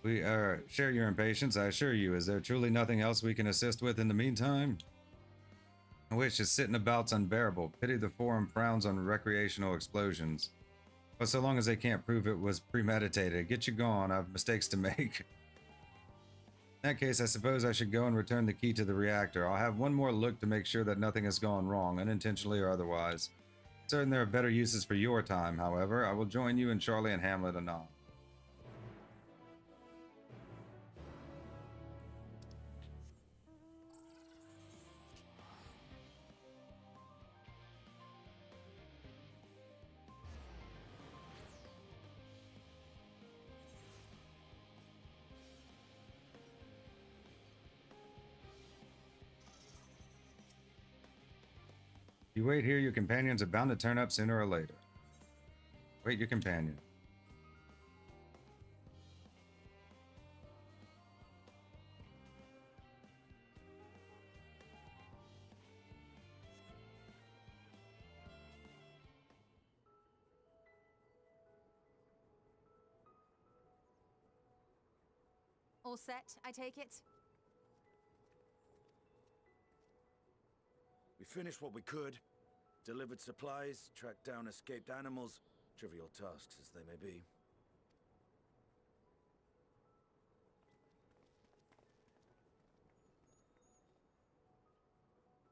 S1: We share your impatience, I assure you. Is there truly nothing else we can assist with in the meantime? I wish is sitting about's unbearable. Pity the forum frowns on recreational explosions. But so long as they can't prove it was premeditated, get you gone, I've mistakes to make. In that case, I suppose I should go and return the key to the reactor. I'll have one more look to make sure that nothing has gone wrong, unintentionally or otherwise. Certain there are better uses for your time, however. I will join you and Charlie and Hamlet anon. You wait here, your companions are bound to turn up sooner or later. Wait your companion.
S7: All set, I take it?
S4: We finished what we could. Delivered supplies, tracked down escaped animals. Trivial tasks as they may be.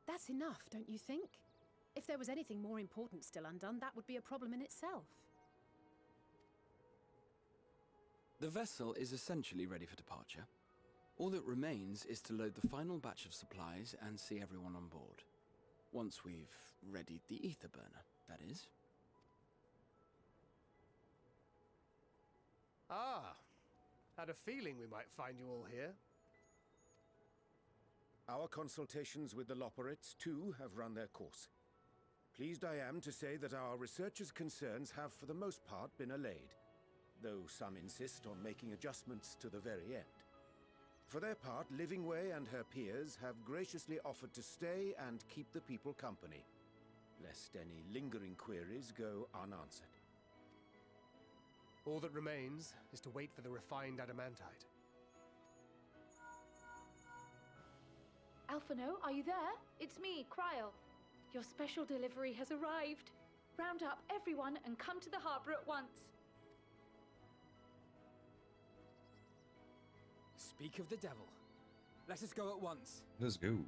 S8: That's enough, don't you think? If there was anything more important still undone, that would be a problem in itself.
S9: The vessel is essentially ready for departure. All that remains is to load the final batch of supplies and see everyone on board. Once we've readied the ether burner, that is.
S3: Ah, had a feeling we might find you all here.
S4: Our consultations with the Loperites, too, have run their course. Pleased I am to say that our researchers' concerns have for the most part been allayed, though some insist on making adjustments to the very end. For their part, Livingway and her peers have graciously offered to stay and keep the people company, lest any lingering queries go unanswered.
S3: All that remains is to wait for the refined adamantite.
S10: Alphino, are you there? It's me, Cryle. Your special delivery has arrived. Round up everyone and come to the harbor at once.
S11: Speak of the devil. Let us go at once.
S1: Let's go.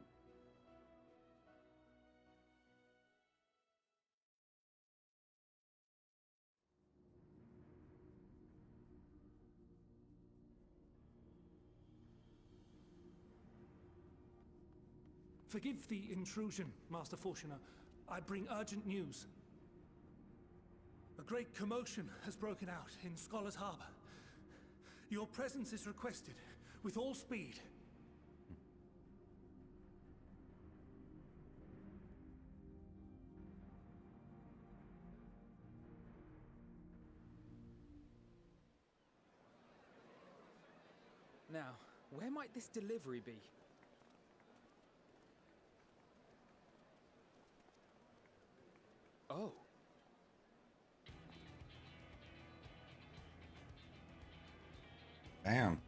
S12: Forgive the intrusion, Master Fortuner. I bring urgent news. A great commotion has broken out in Scholar's Harbor. Your presence is requested, with all speed.
S11: Now, where might this delivery be? Oh.
S1: Damn.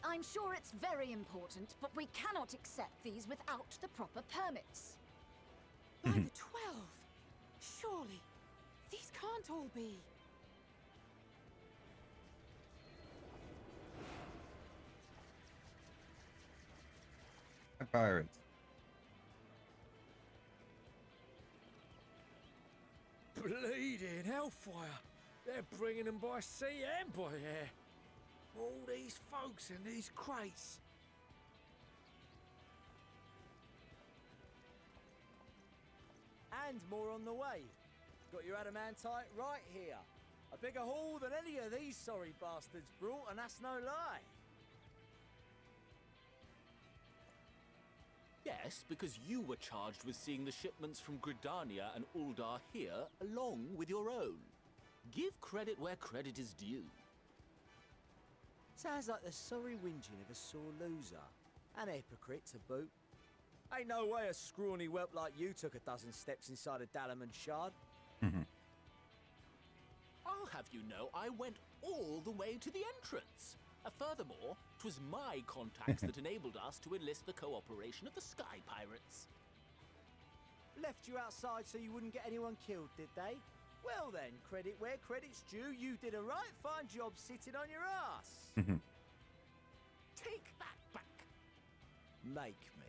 S7: I'm sure it's very important, but we cannot accept these without the proper permits.
S8: By the 12! Surely, these can't all be.
S1: Pirates.
S4: Bleeding hellfire! They're bringing them by sea and by air.
S11: All these folks and these crates.
S13: And more on the way. Got your adamantite right here. A bigger haul than any of these sorry bastards brought, and that's no lie.
S14: Yes, because you were charged with seeing the shipments from Gridania and Uldar here, along with your own. Give credit where credit is due.
S13: Sounds like the sorry whinging of a sore loser. An hypocrite to boot. Ain't no way a scrawny whelp like you took a dozen steps inside a Adamant shard.
S14: I'll have you know I went all the way to the entrance. Furthermore, 'twas my contacts that enabled us to enlist the cooperation of the Sky Pirates.
S13: Left you outside so you wouldn't get anyone killed, did they? Well then, credit where credit's due, you did a right fine job sitting on your ass.
S14: Take that back.
S13: Make me.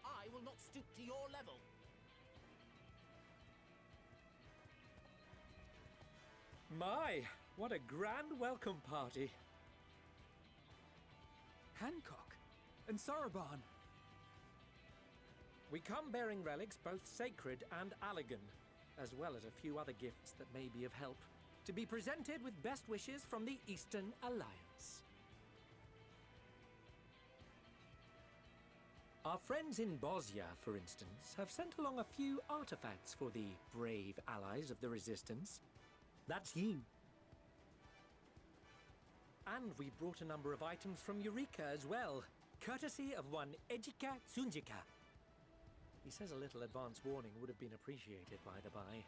S14: I will not stoop to your level.
S15: My, what a grand welcome party.
S11: Hancock and Soroban.
S15: We come bearing relics both sacred and elegant, as well as a few other gifts that may be of help, to be presented with best wishes from the Eastern Alliance. Our friends in Bosnia, for instance, have sent along a few artifacts for the brave allies of the Resistance. That's you. And we brought a number of items from Eureka as well, courtesy of one Ejika Sunjika. He says a little advance warning would have been appreciated, by the by.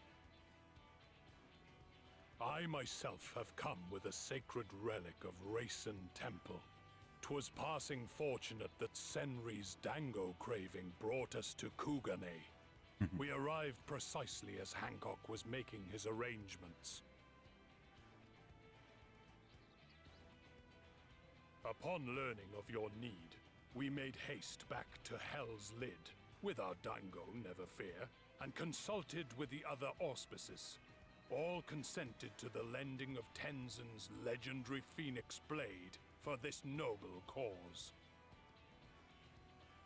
S16: I myself have come with a sacred relic of Rayson Temple. 'Twas passing fortunate that Senri's dango craving brought us to Kugane. We arrived precisely as Hancock was making his arrangements. Upon learning of your need, we made haste back to Hell's Lid, with our dango, never fear, and consulted with the other auspices. All consented to the lending of Tenzin's legendary Phoenix Blade for this noble cause.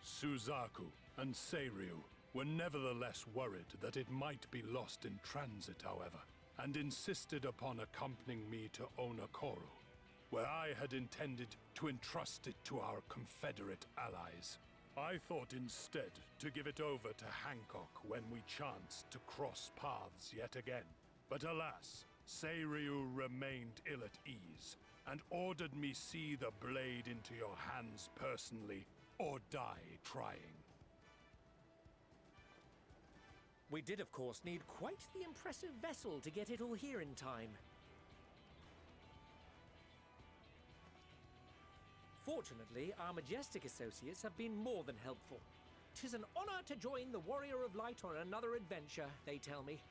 S16: Suzaku and Seiryu were nevertheless worried that it might be lost in transit, however, and insisted upon accompanying me to Onokoro, where I had intended to entrust it to our Confederate allies. I thought instead to give it over to Hancock when we chanced to cross paths yet again. But alas, Seiryu remained ill at ease, and ordered me see the blade into your hands personally, or die trying.
S15: We did, of course, need quite the impressive vessel to get it all here in time. Fortunately, our majestic associates have been more than helpful. 'Tis an honor to join the Warrior of Light on another adventure, they tell me.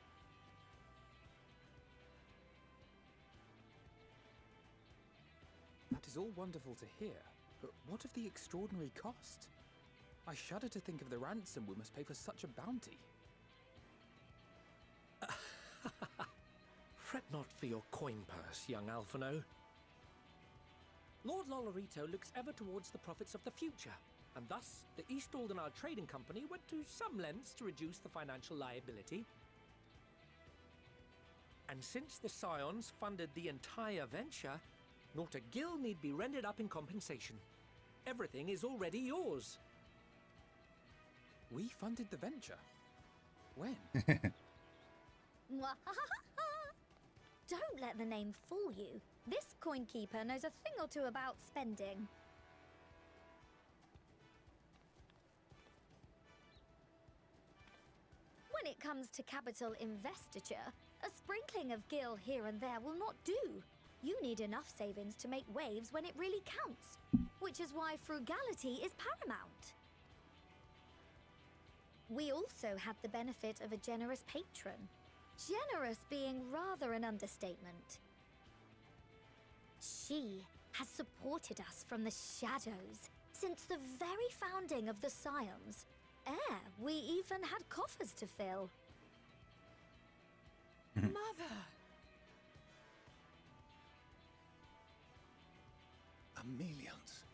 S11: That is all wonderful to hear, but what of the extraordinary cost? I shudder to think of the ransom we must pay for such a bounty.
S15: Fret not for your coin purse, young Alphino. Lord Lolorito looks ever towards the profits of the future, and thus the East Aldenar Trading Company went to some lengths to reduce the financial liability. And since the Scions funded the entire venture, not a gill need be rendered up in compensation. Everything is already yours.
S11: We funded the venture? When?
S2: Don't let the name fool you. This coin keeper knows a thing or two about spending. When it comes to capital investiture, a sprinkling of gil here and there will not do. You need enough savings to make waves when it really counts, which is why frugality is paramount. We also had the benefit of a generous patron. Generous being rather an understatement. She has supported us from the shadows since the very founding of the Scions. We even had coffers to fill.
S13: Mother!
S4: chameleons.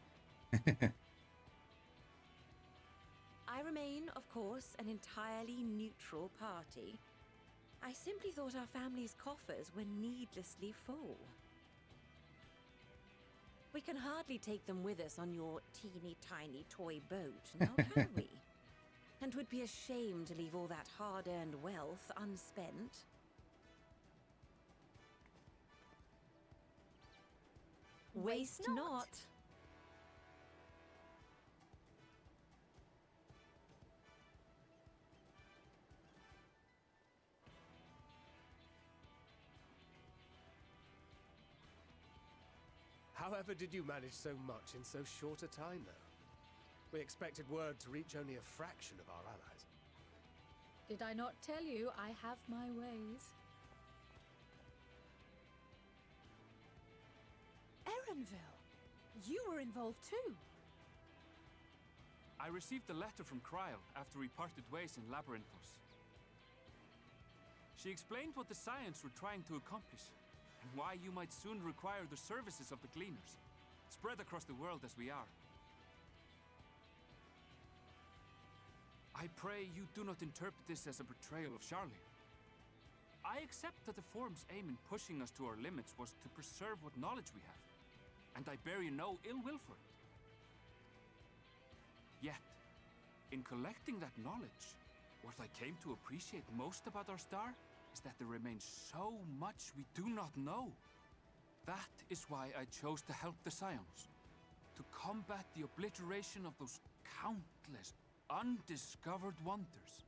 S17: I remain, of course, an entirely neutral party. I simply thought our family's coffers were needlessly full. We can hardly take them with us on your teeny-tiny toy boat, now can we? And 'twould be a shame to leave all that hard-earned wealth unspent. Waste not.
S3: However did you manage so much in so short a time, though? We expected word to reach only a fraction of our allies.
S7: Did I not tell you I have my ways?
S8: Erenville, you were involved too.
S18: I received a letter from Kryl after we parted ways in Labyrinthos. She explained what the Scions were trying to accomplish, and why you might soon require the services of the Gleaners, spread across the world as we are. I pray you do not interpret this as a betrayal of Charlie. I accept that the Forum's aim in pushing us to our limits was to preserve what knowledge we have, and I bear you no ill will for it. Yet, in collecting that knowledge, what I came to appreciate most about our star is that there remains so much we do not know. That is why I chose to help the Scions, to combat the obliteration of those countless undiscovered wonders.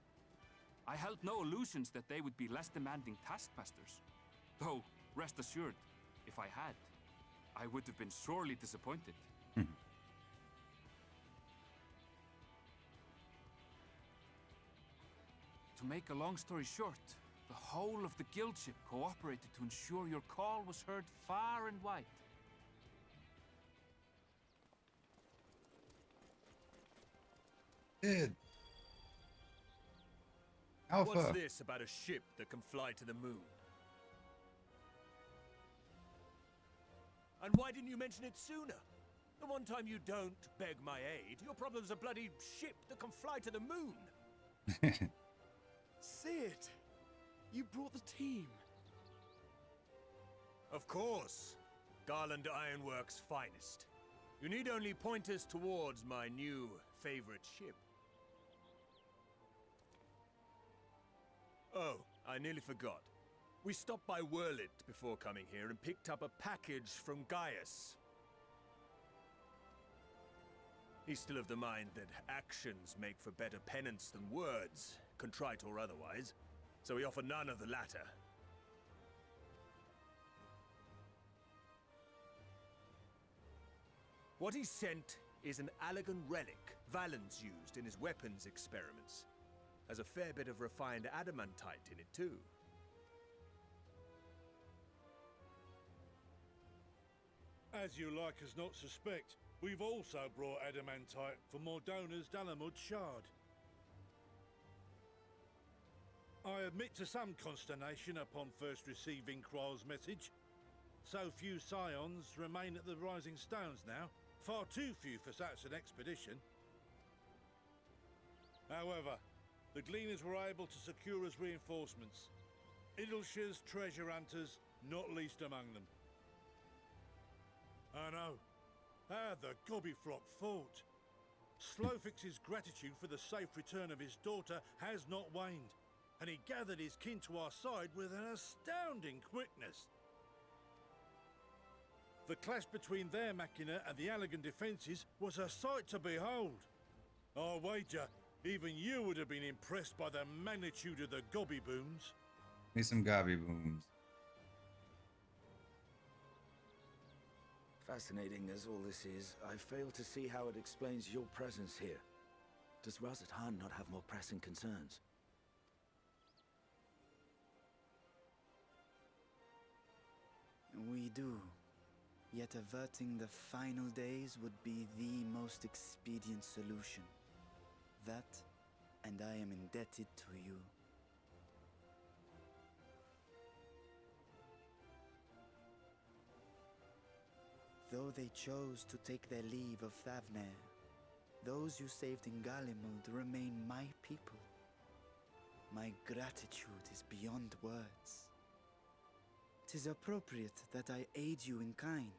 S18: I held no illusions that they would be less demanding taskmasters, though, rest assured, if I had, I would have been sorely disappointed. To make a long story short, the whole of the guild ship cooperated to ensure your call was heard far and wide.
S1: Id. Alpha.
S13: What's this about a ship that can fly to the moon? And why didn't you mention it sooner? The one time you don't beg my aid, your problem's a bloody ship that can fly to the moon.
S4: Sid, you brought the team.
S13: Of course. Garland Ironworks' finest. You need only point us towards my new favorite ship. Oh, I nearly forgot. We stopped by Whirlit before coming here and picked up a package from Gaius. He's still of the mind that actions make for better penance than words, contrite or otherwise, so we offer none of the latter. What he sent is an Allegan relic Valens used in his weapons experiments. Has a fair bit of refined adamantite in it too.
S19: As you like us not suspect, we've also brought adamantite for Mordona's Dalamud shard. I admit to some consternation upon first receiving Kryl's message. So few Scions remain at the Rising Stones now. Far too few for such an expedition. However, the Gleaners were able to secure us reinforcements. Idleshire's treasure hunters, not least among them. I know. How the Gobbyflock fought. Slowfix's gratitude for the safe return of his daughter has not waned, and he gathered his kin to our side with an astounding quickness. The clash between their machina and the Allegan defences was a sight to behold. I wager even you would have been impressed by the magnitude of the gobby booms.
S1: Need some gobby booms.
S20: Fascinating as all this is, I fail to see how it explains your presence here. Does Razat Han not have more pressing concerns?
S21: We do. Yet averting the final days would be the most expedient solution. That, and I am indebted to you. though they chose to take their leave of Thavnair, those you saved in Galimund remain my people. My gratitude is beyond words. 'Tis appropriate that I aid you in kind.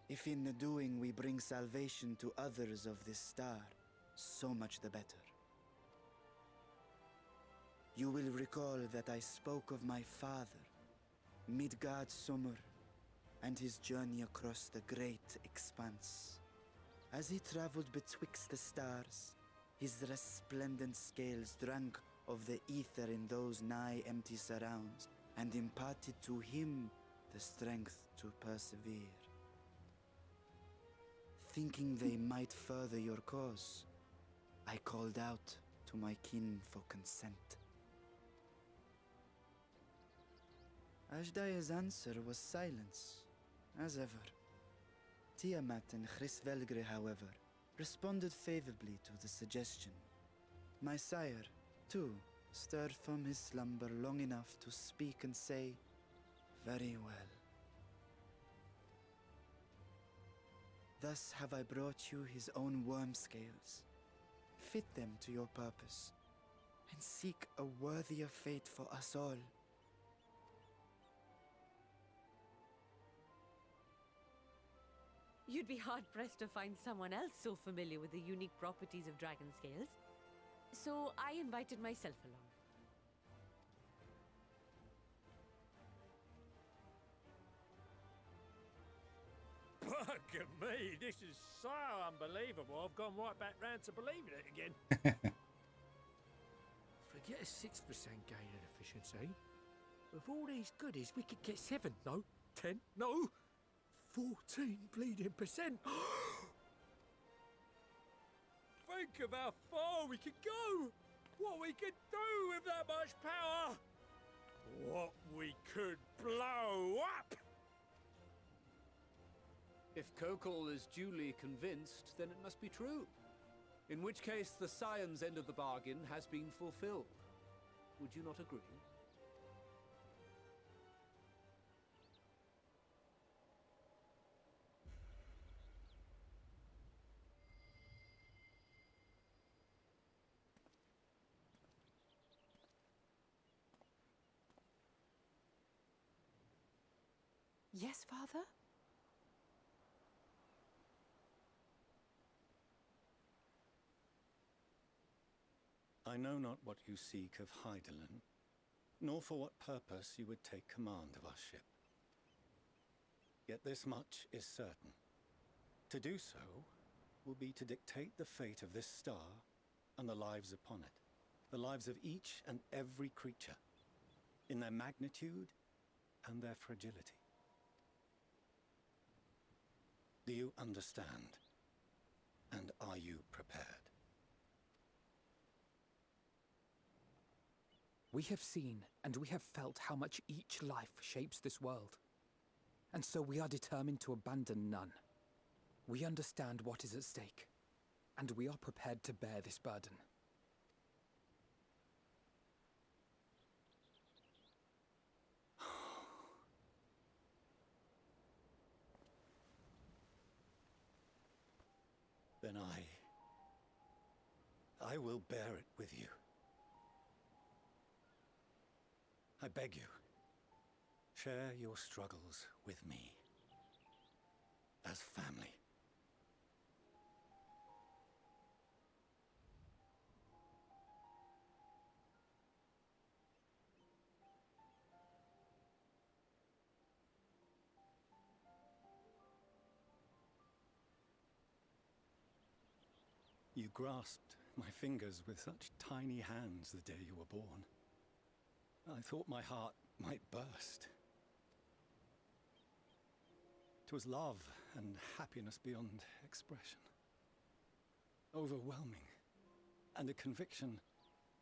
S21: If in the doing we bring salvation to others of this star, so much the better. You will recall that I spoke of my father, Midgard Summer, and his journey across the great expanse. As he traveled betwixt the stars, his resplendent scales drank of the ether in those nigh empty surrounds, and imparted to him the strength to persevere. Thinking they might further your cause, I called out to my kin for consent. Ashdai's answer was silence, as ever. Tiamat and Hrisvelgre, however, responded favorably to the suggestion. My sire, too, stirred from his slumber long enough to speak and say, "Very well." Thus have I brought you his own worm scales. Fit them to your purpose, and seek a worthier fate for us all.
S17: You'd be hard-pressed to find someone else so familiar with the unique properties of dragon scales. So I invited myself along.
S15: Bugger me, this is so unbelievable. I've gone right back round to believing it again. Forget a 6% gain in efficiency. With all these goodies, we could get 7, no, 10, no, 14 bleeding percent. Think of how far we could go. What we could do with that much power. What we could blow up.
S5: If Kokol is duly convinced, then it must be true. In which case, the Scion's end of the bargain has been fulfilled. Would you not agree?
S8: Yes, Father?
S4: I know not what you seek of Hydaelyn, nor for what purpose you would take command of our ship. Yet this much is certain. To do so will be to dictate the fate of this star and the lives upon it, the lives of each and every creature, in their magnitude and their fragility. Do you understand? And are you prepared?
S11: We have seen and we have felt how much each life shapes this world. And so we are determined to abandon none. We understand what is at stake, and we are prepared to bear this burden.
S4: Then I will bear it with you. I beg you, share your struggles with me, as family. You grasped my fingers with such tiny hands the day you were born. I thought my heart might burst. 'Twas love and happiness beyond expression. Overwhelming, and a conviction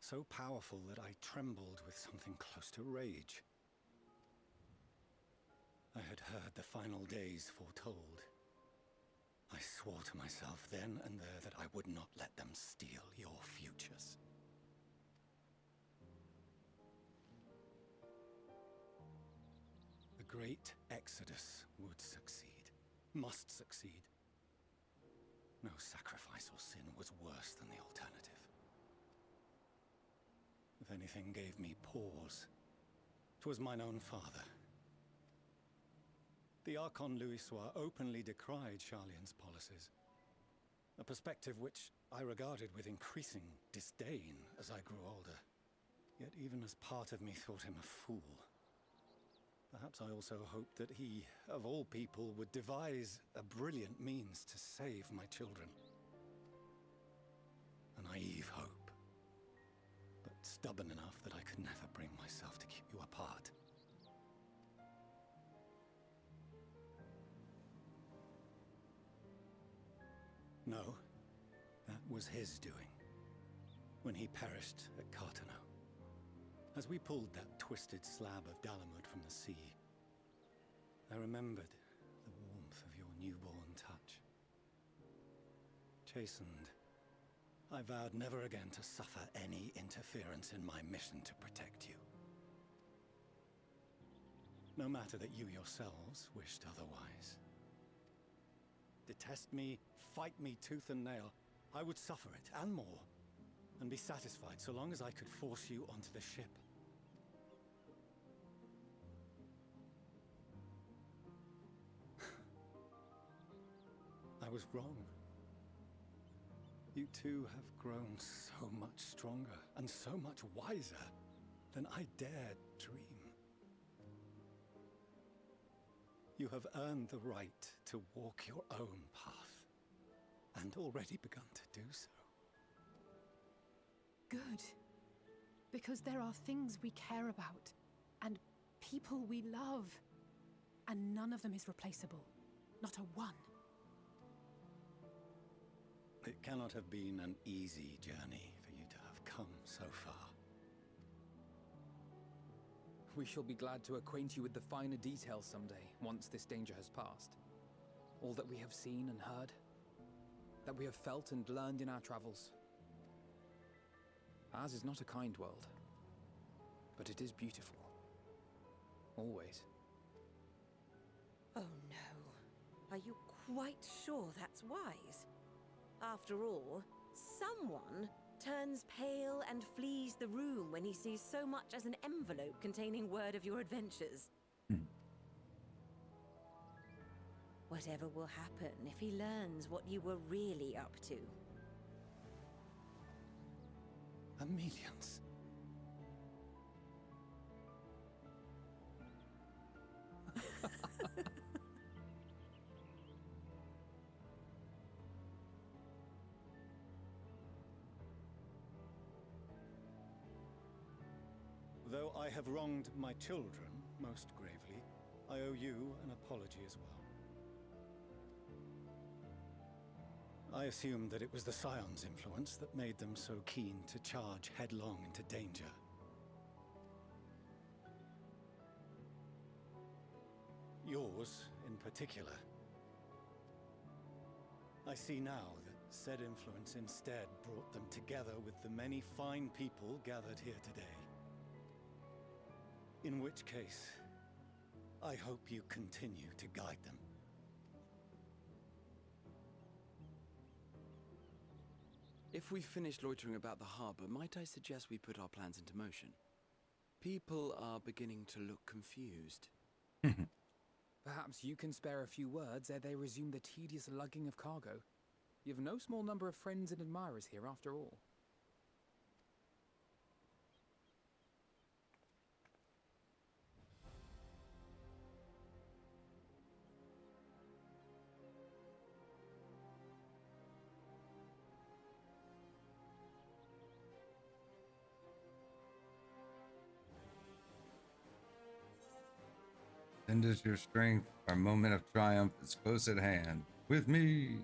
S4: so powerful that I trembled with something close to rage. I had heard the final days foretold. I swore to myself then and there that I would not let them steal your futures. The great exodus would succeed.
S6: must succeed. No sacrifice or sin was worse than the alternative. If anything gave me pause, 'twas mine own father. The Archon Louisois openly decried Charlian's policies, a perspective which I regarded with increasing disdain as I grew older. Yet even as part of me thought him a fool, perhaps I also hoped that he, of all people, would devise a brilliant means to save my children. A naive hope, but stubborn enough that I could never bring myself to keep you apart. No, that was his doing, when he perished at Cartano. As we pulled that twisted slab of Dalamud from the sea, I remembered the warmth of your newborn touch. Chastened, I vowed never again to suffer any interference in my mission to protect you. No matter that you yourselves wished otherwise. Detest me, fight me tooth and nail, I would suffer it, and more, and be satisfied so long as I could force you onto the ship. I was wrong. You two have grown so much stronger and so much wiser than I dared dream. You have earned the right to walk your own path, and already begun to do so.
S8: Good. Because there are things we care about, and people we love, and none of them is replaceable. Not a one.
S6: It cannot have been an easy journey for you to have come so far.
S11: We shall be glad to acquaint you with the finer details someday, once this danger has passed. All that we have seen and heard, that we have felt and learned in our travels. Ours is not a kind world, but it is beautiful. Always.
S17: Oh no. Are you quite sure that's wise? After all, someone turns pale and flees the room when he sees so much as an envelope containing word of your adventures. Whatever will happen if he learns what you were really up to?
S6: Millions. Though I have wronged my children most gravely, I owe you an apology as well. I assumed that it was the Scion's influence that made them so keen to charge headlong into danger. Yours, in particular. I see now that said influence instead brought them together with the many fine people gathered here today. In which case, I hope you continue to guide them.
S9: If we finish loitering about the harbor, might I suggest we put our plans into motion? People are beginning to look confused.
S11: Perhaps you can spare a few words ere they resume the tedious lugging of cargo. You have no small number of friends and admirers here after all.
S1: Send us your strength. Our moment of triumph is close at hand. With me.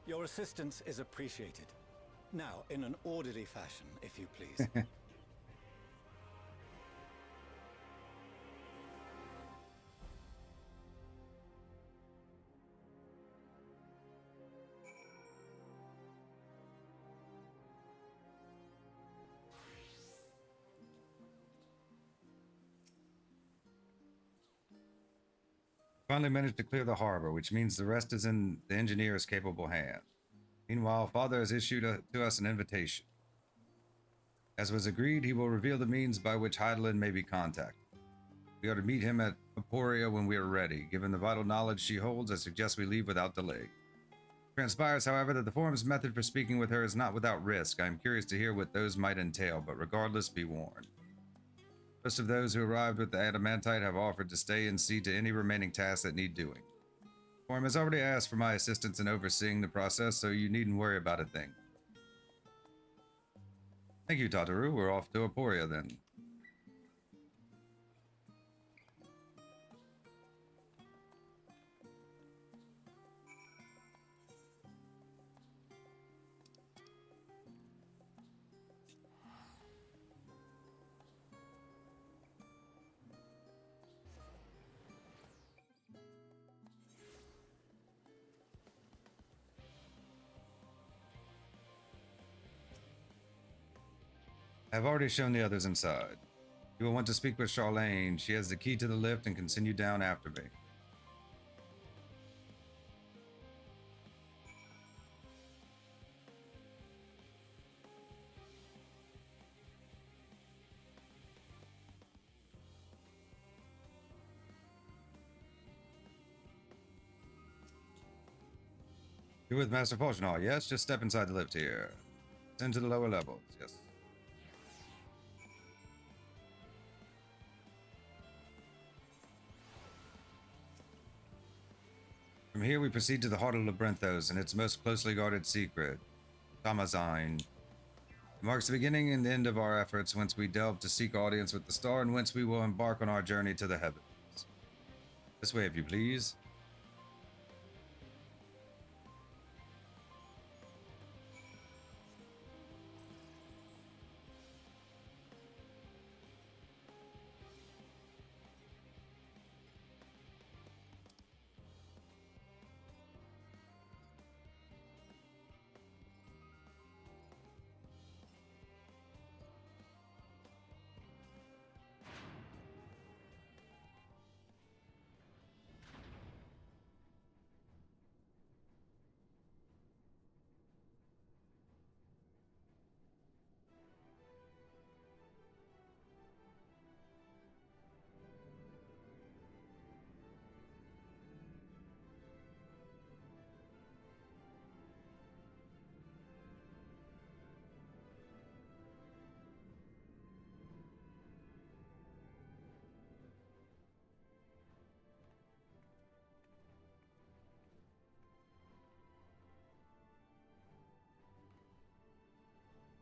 S6: Your assistance is appreciated. Now, in an orderly fashion, if you please.
S1: Finally managed to clear the harbor, which means the rest is in the engineer's capable hands. Meanwhile, Father has issued to us an invitation. As was agreed, he will reveal the means by which Heidelin may be contacted. We are to meet him at Aporia when we are ready. Given the vital knowledge she holds, I suggest we leave without delay. Transpires, however, that the forum's method for speaking with her is not without risk. I am curious to hear what those might entail, but regardless, be warned. Most of those who arrived with the Adamantite have offered to stay and see to any remaining tasks that need doing. The forum has already asked for my assistance in overseeing the process, so you needn't worry about a thing. Thank you, Tataru. We're off to Aporia then. I have already shown the others inside. You will want to speak with Charlene. She has the key to the lift and can send you down after me. You're with Master Fortunal, yes? Just step inside the lift here. Send to the lower levels, yes. From here, we proceed to the heart of Labyrinthos and its most closely guarded secret, Tamazine. It marks the beginning and end of our efforts, whence we delve to seek audience with the star, and whence we will embark on our journey to the heavens. This way, if you please.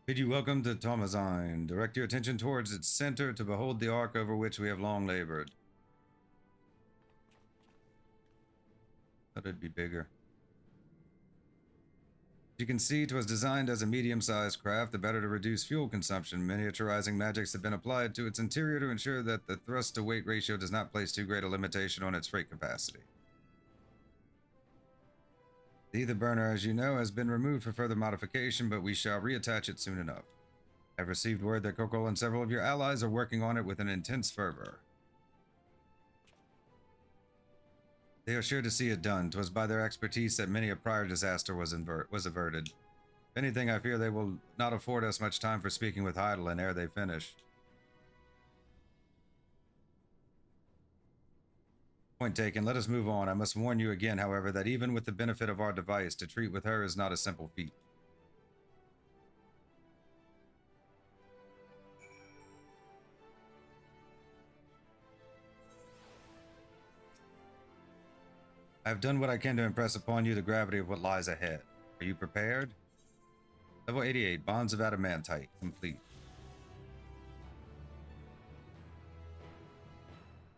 S1: Bid you welcome to Tamazine. Direct your attention towards its center to behold the ark over which we have long labored. Thought it'd be bigger. As you can see, 'twas designed as a medium-sized craft, the better to reduce fuel consumption. Miniaturizing magics have been applied to its interior to ensure that the thrust-to-weight ratio does not place too great a limitation on its freight capacity. The ether burner, as you know, has been removed for further modification, but we shall reattach it soon enough. I've received word that Kokol and several of your allies are working on it with an intense fervor. They are sure to see it done. 'Twas by their expertise that many a prior disaster was averted. If anything, I fear they will not afford us much time for speaking with Heidelin ere they finish. Point taken. Let us move on. I must warn you again, however, that even with the benefit of our device, to treat with her is not a simple feat. I have done what I can to impress upon you the gravity of what lies ahead. Are you prepared? Level 88, Bonds of Adamantite, complete.